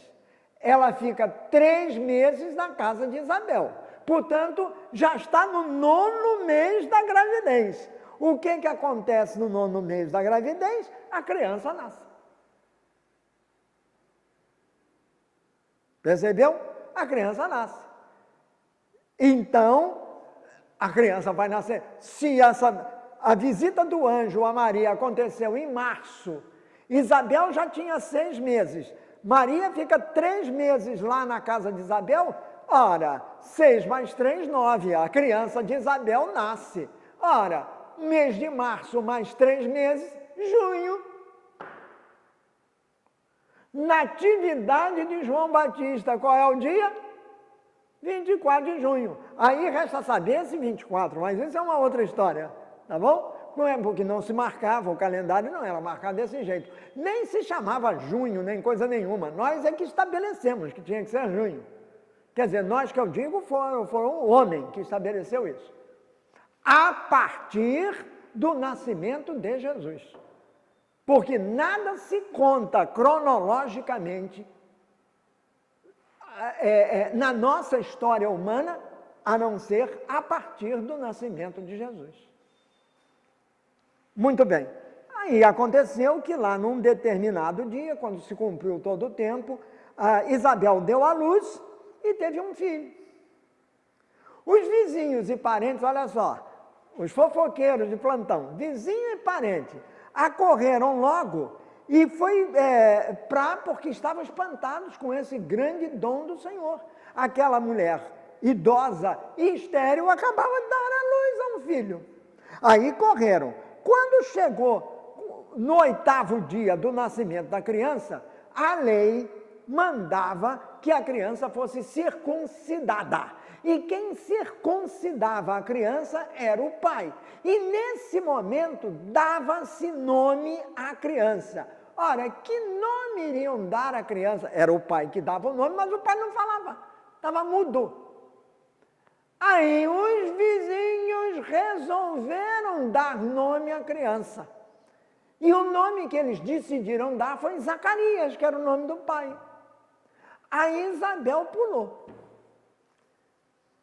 Ela fica 3 meses na casa de Isabel. Portanto, já está no 9º mês da gravidez. O que acontece no 9º mês da gravidez? A criança nasce. Percebeu? A criança nasce. Então, a criança vai nascer. Se a visita do anjo a Maria aconteceu em março, Isabel já tinha 6 meses. Maria fica 3 meses lá na casa de Isabel. Ora, 6 mais 3, 9. A criança de Isabel nasce. Ora, mês de março mais 3 meses, junho. Natividade de João Batista, qual é o dia? 24 de junho. Aí resta saber se 24, mas isso é uma outra história, tá bom? Não é porque não se marcava, o calendário não era marcado desse jeito. Nem se chamava junho, nem coisa nenhuma. Nós é que estabelecemos que tinha que ser junho. Quer dizer, nós que eu digo foram o homem que estabeleceu isso. A partir do nascimento de Jesus. Porque nada se conta cronologicamente na nossa história humana, a não ser a partir do nascimento de Jesus. Muito bem. Aí aconteceu que lá num determinado dia, quando se cumpriu todo o tempo, Isabel deu à luz e teve um filho. Os vizinhos e parentes, olha só, os fofoqueiros de plantão, vizinho e parente, acorreram logo e foi porque estavam espantados com esse grande dom do Senhor. Aquela mulher idosa e estéril acabava de dar à luz a um filho. Aí correram. Quando chegou no 8º dia do nascimento da criança, a lei mandava que a criança fosse circuncidada. E quem circuncidava a criança era o pai. E nesse momento dava-se nome à criança. Ora, que nome iriam dar à criança? Era o pai que dava o nome, mas o pai não falava, estava mudo. Aí os vizinhos resolveram dar nome à criança. E o nome que eles decidiram dar foi Zacarias, que era o nome do pai. Aí Isabel pulou.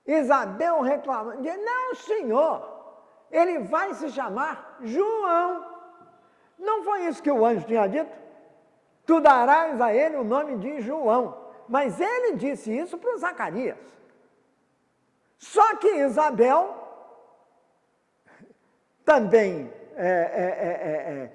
Isabel reclamou, não, senhor, ele vai se chamar João. Não foi isso que o anjo tinha dito? Tu darás a ele o nome de João. Mas ele disse isso para o Zacarias. Só que Isabel, também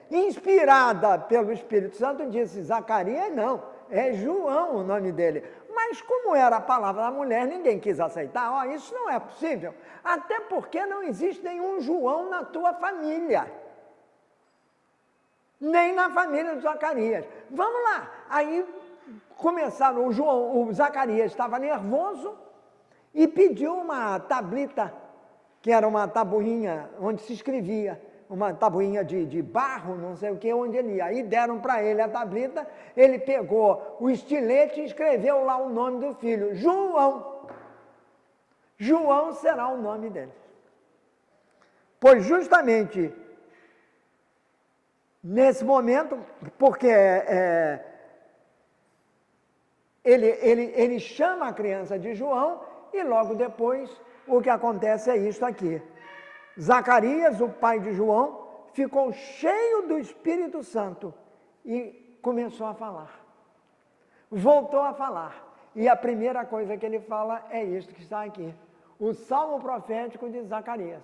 inspirada pelo Espírito Santo, disse, Zacarias não, é João o nome dele. Mas como era a palavra da mulher, ninguém quis aceitar. Isso não é possível. Até porque não existe nenhum João na tua família. Nem na família de Zacarias. Vamos lá. Aí começaram, o Zacarias estava nervoso e pediu uma tablita, que era uma tabuinha onde se escrevia, uma tabuinha de barro, não sei o que, onde ele ia. Aí deram para ele a tablita, ele pegou o estilete e escreveu lá o nome do filho, João. João será o nome dele. Pois justamente nesse momento, porque ele chama a criança de João e logo depois o que acontece é isso aqui. Zacarias, o pai de João, ficou cheio do Espírito Santo e começou a falar. Voltou a falar. E a primeira coisa que ele fala é isto que está aqui. O salmo profético de Zacarias.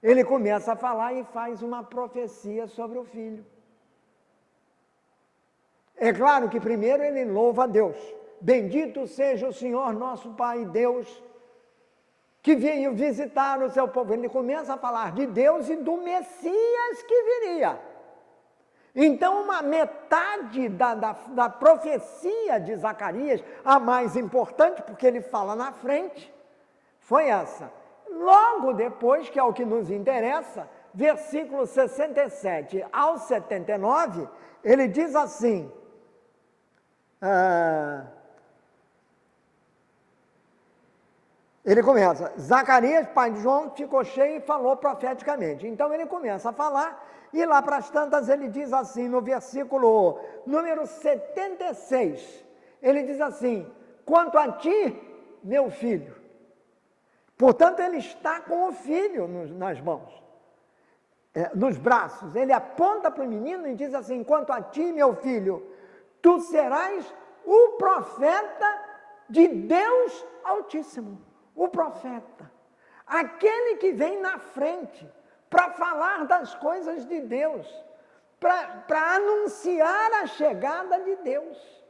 Ele começa a falar e faz uma profecia sobre o filho. É claro que primeiro ele louva a Deus. Bendito seja o Senhor nosso Pai Deus, que veio visitar o seu povo. Ele começa a falar de Deus e do Messias que viria. Então, uma metade da profecia de Zacarias, a mais importante, porque ele fala na frente, foi essa. Logo depois, que é o que nos interessa, versículos 67 ao 79, ele diz assim, ele começa, Zacarias, pai de João, ficou cheio e falou profeticamente. Então ele começa a falar, e lá para as tantas ele diz assim, no versículo número 76, ele diz assim, quanto a ti, meu filho. Portanto, ele está com o filho nas mãos, nos braços. Ele aponta para o menino e diz assim, quanto a ti, meu filho, tu serás o profeta de Deus Altíssimo. O profeta, aquele que vem na frente para falar das coisas de Deus, para anunciar a chegada de Deus,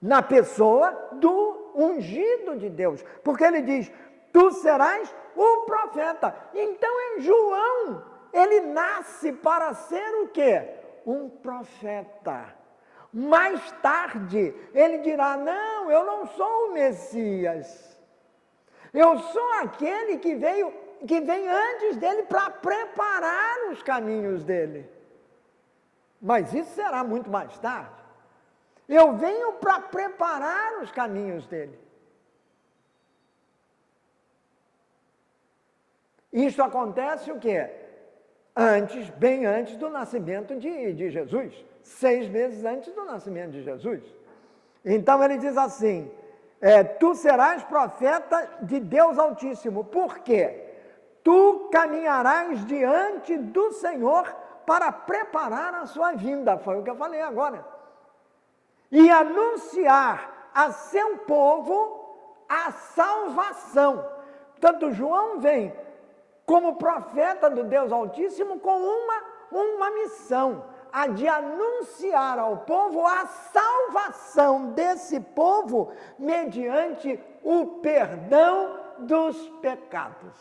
na pessoa do ungido de Deus, porque ele diz, tu serás o profeta. Então, em João, ele nasce para ser o quê? Um profeta. Mais tarde, ele dirá, não, eu não sou o Messias. Eu sou aquele que vem antes dele para preparar os caminhos dele. Mas isso será muito mais tarde. Eu venho para preparar os caminhos dele. Isso acontece o quê? Bem antes do nascimento de Jesus. 6 meses antes do nascimento de Jesus. Então ele diz assim, tu serás profeta de Deus Altíssimo. Por quê? Tu caminharás diante do Senhor para preparar a sua vinda. Foi o que eu falei agora. E anunciar a seu povo a salvação. Portanto, João vem como profeta do Deus Altíssimo com uma missão, a de anunciar ao povo a salvação desse povo mediante o perdão dos pecados.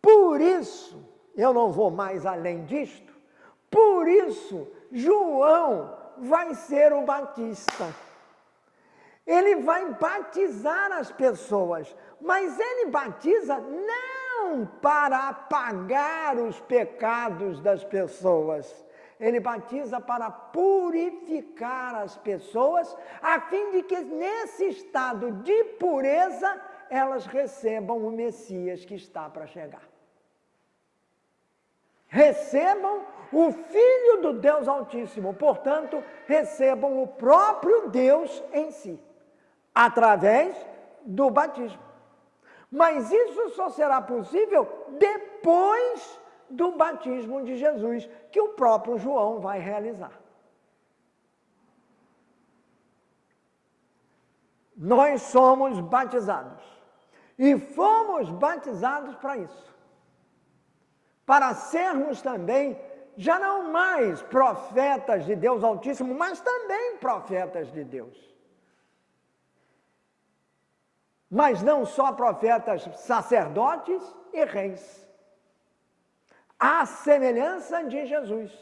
Por isso, eu não vou mais além disto, por isso João vai ser o Batista. Ele vai batizar as pessoas, mas ele batiza não para apagar os pecados das pessoas. Ele batiza para purificar as pessoas, a fim de que nesse estado de pureza elas recebam o Messias que está para chegar. Recebam o Filho do Deus Altíssimo, portanto, recebam o próprio Deus em si, através do batismo. Mas isso só será possível depois do batismo de Jesus, que o próprio João vai realizar. Nós somos batizados, e fomos batizados para isso, para sermos também, já não mais profetas de Deus Altíssimo, mas também profetas de Deus. Mas não só profetas, sacerdotes e reis. À semelhança de Jesus.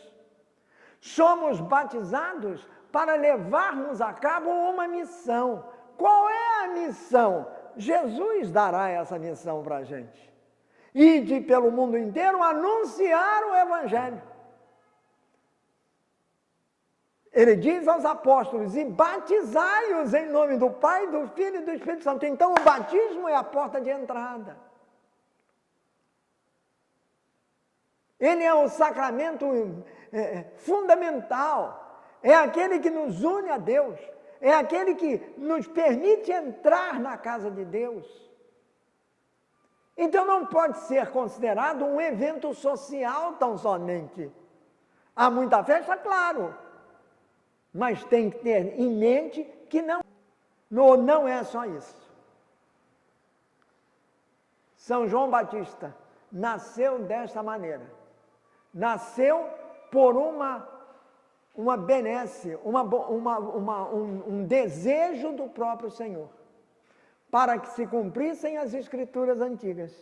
Somos batizados para levarmos a cabo uma missão. Qual é a missão? Jesus dará essa missão para a gente. Ide pelo mundo inteiro anunciar o Evangelho. Ele diz aos apóstolos, e batizai-os em nome do Pai, do Filho e do Espírito Santo. Então o batismo é a porta de entrada. Ele é o sacramento fundamental, é aquele que nos une a Deus, é aquele que nos permite entrar na casa de Deus. Então não pode ser considerado um evento social tão somente. Há muita festa, claro, mas tem que ter em mente que não é só isso. São João Batista nasceu desta maneira. Nasceu por uma benesse, um desejo do próprio Senhor, para que se cumprissem as Escrituras antigas,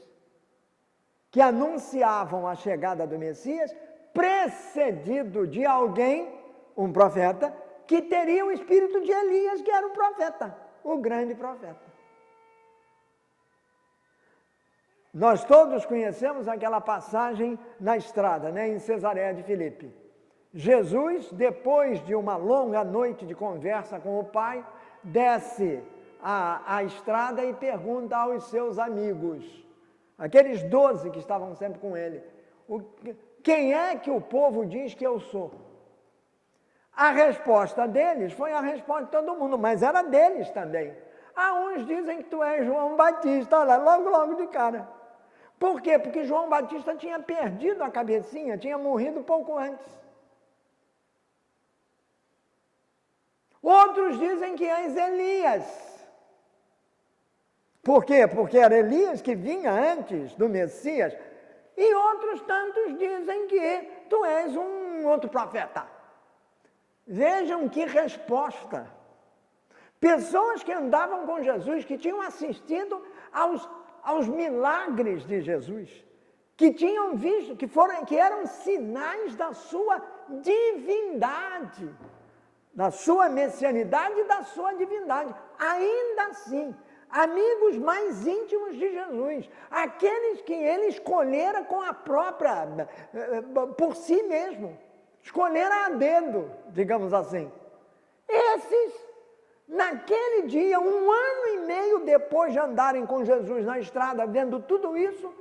que anunciavam a chegada do Messias, precedido de alguém, um profeta, que teria o espírito de Elias, que era o profeta, o grande profeta. Nós todos conhecemos aquela passagem na estrada, em Cesareia de Filipe. Jesus, depois de uma longa noite de conversa com o Pai, desce a estrada e pergunta aos seus amigos, aqueles 12 que estavam sempre com ele, quem é que o povo diz que eu sou? A resposta deles foi a resposta de todo mundo, mas era deles também. Uns dizem que tu és João Batista, olha, logo de cara. Por quê? Porque João Batista tinha perdido a cabecinha, tinha morrido pouco antes. Outros dizem que és Elias. Por quê? Porque era Elias que vinha antes do Messias. E outros tantos dizem que tu és um outro profeta. Vejam que resposta. Pessoas que andavam com Jesus, que tinham assistido aos milagres de Jesus, que tinham visto, que eram sinais da sua divindade, da sua messianidade e da sua divindade. Ainda assim, amigos mais íntimos de Jesus, aqueles que ele escolhera com a própria, por si mesmo, escolhera a dedo, digamos assim. Esses, naquele dia, 1 ano e meio depois de andarem com Jesus na estrada, vendo tudo isso,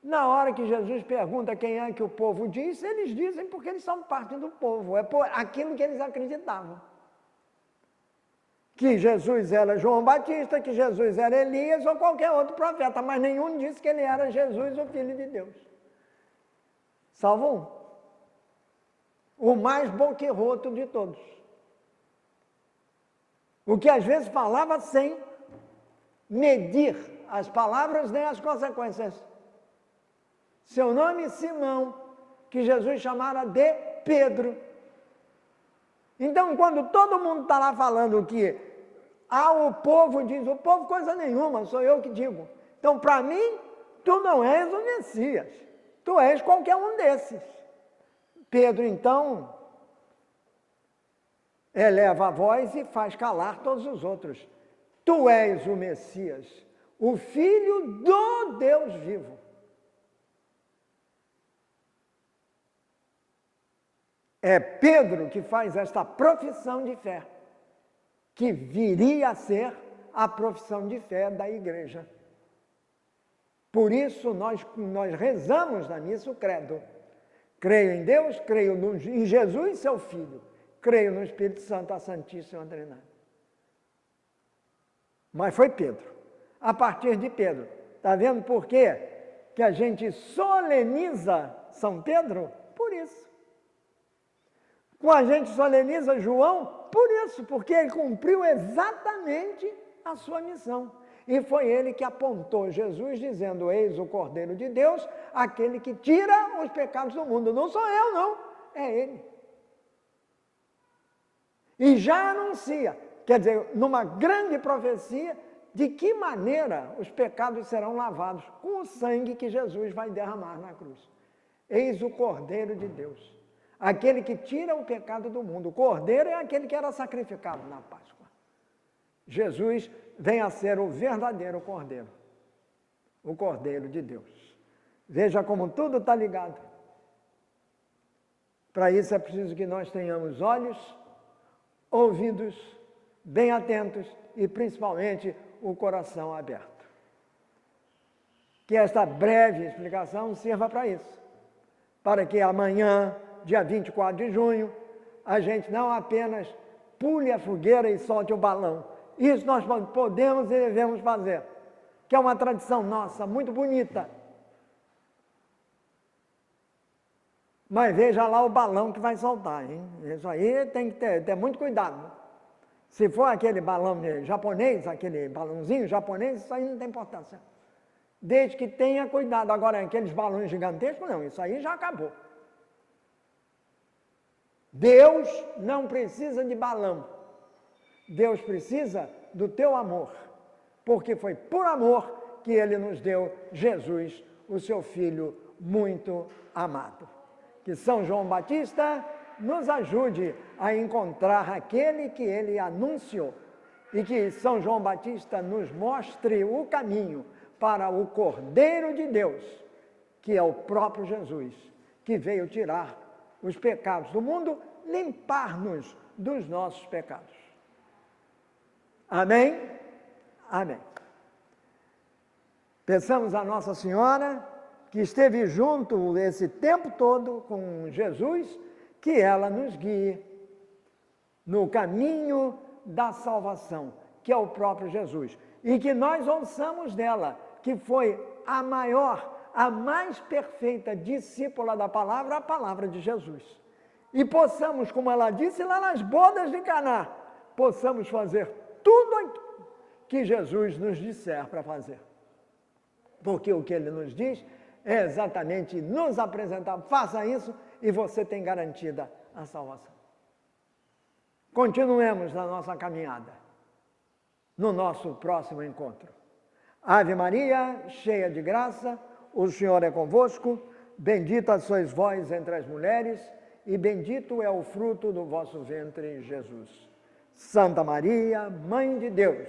na hora que Jesus pergunta quem é que o povo diz, eles dizem porque eles são parte do povo, é por aquilo que eles acreditavam. Que Jesus era João Batista, que Jesus era Elias ou qualquer outro profeta, mas nenhum disse que ele era Jesus, o Filho de Deus. Salvo um, o mais boquirroto de todos. O que às vezes falava sem medir as palavras nem as consequências. Seu nome Simão, que Jesus chamara de Pedro. Então, quando todo mundo está lá falando que o povo diz, o povo coisa nenhuma, sou eu que digo. Então, para mim, tu não és o Messias, tu és qualquer um desses. Pedro, então, eleva a voz e faz calar todos os outros. Tu és o Messias, o Filho do Deus vivo. É Pedro que faz esta profissão de fé, que viria a ser a profissão de fé da igreja. Por isso nós rezamos na missa o credo. Creio em Deus, creio em Jesus, seu Filho. Creio no Espírito Santo, a Santíssima Trindade. Mas foi Pedro. A partir de Pedro. Está vendo por quê que a gente soleniza São Pedro? Por isso. A gente soleniza João? Por isso, porque ele cumpriu exatamente a sua missão. E foi ele que apontou Jesus, dizendo, eis o Cordeiro de Deus, aquele que tira os pecados do mundo. Não sou eu, não. É ele. E já anuncia, quer dizer, numa grande profecia, de que maneira os pecados serão lavados com o sangue que Jesus vai derramar na cruz. Eis o Cordeiro de Deus, aquele que tira o pecado do mundo. O Cordeiro é aquele que era sacrificado na Páscoa. Jesus vem a ser o verdadeiro Cordeiro, o Cordeiro de Deus. Veja como tudo está ligado. Para isso é preciso que nós tenhamos olhos, ouvidos bem atentos e principalmente o coração aberto. Que esta breve explicação sirva para isso, para que amanhã, dia 24 de junho, a gente não apenas pule a fogueira e solte o balão. Isso nós podemos e devemos fazer. que é uma tradição nossa muito bonita. Mas veja lá o balão que vai soltar, hein? Isso aí tem que ter muito cuidado. Se for aquele balão japonês, aquele balãozinho japonês, isso aí não tem importância. Desde que tenha cuidado. Agora, aqueles balões gigantescos, não, isso aí já acabou. Deus não precisa de balão. Deus precisa do teu amor. Porque foi por amor que Ele nos deu Jesus, o seu Filho muito amado. Que São João Batista nos ajude a encontrar aquele que Ele anunciou. E que São João Batista nos mostre o caminho para o Cordeiro de Deus, que é o próprio Jesus, que veio tirar os pecados do mundo, limpar-nos dos nossos pecados. Amém? Amém. Peçamos a Nossa Senhora, que esteve junto esse tempo todo com Jesus, que ela nos guie no caminho da salvação, que é o próprio Jesus. E que nós ouçamos dela, que foi a maior, a mais perfeita discípula da palavra, a palavra de Jesus. E possamos, como ela disse lá nas bodas de Caná, possamos fazer tudo que Jesus nos disser para fazer. Porque o que Ele nos diz é exatamente nos apresentar, faça isso e você tem garantida a salvação. Continuemos na nossa caminhada, no nosso próximo encontro. Ave Maria, cheia de graça, o Senhor é convosco, bendita sois vós entre as mulheres, e bendito é o fruto do vosso ventre, Jesus. Santa Maria, Mãe de Deus,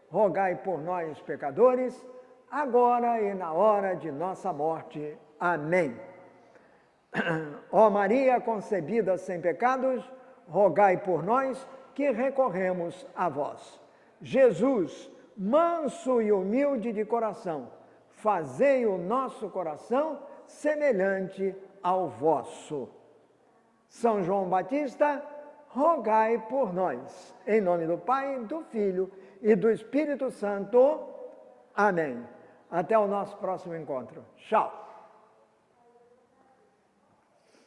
rogai por nós, pecadores, agora e na hora de nossa morte. Amém. Ó Maria concebida sem pecados, rogai por nós que recorremos a vós. Jesus, manso e humilde de coração, fazei o nosso coração semelhante ao vosso. São João Batista, rogai por nós. Em nome do Pai, do Filho e do Espírito Santo. Amém. Até o nosso próximo encontro. Tchau.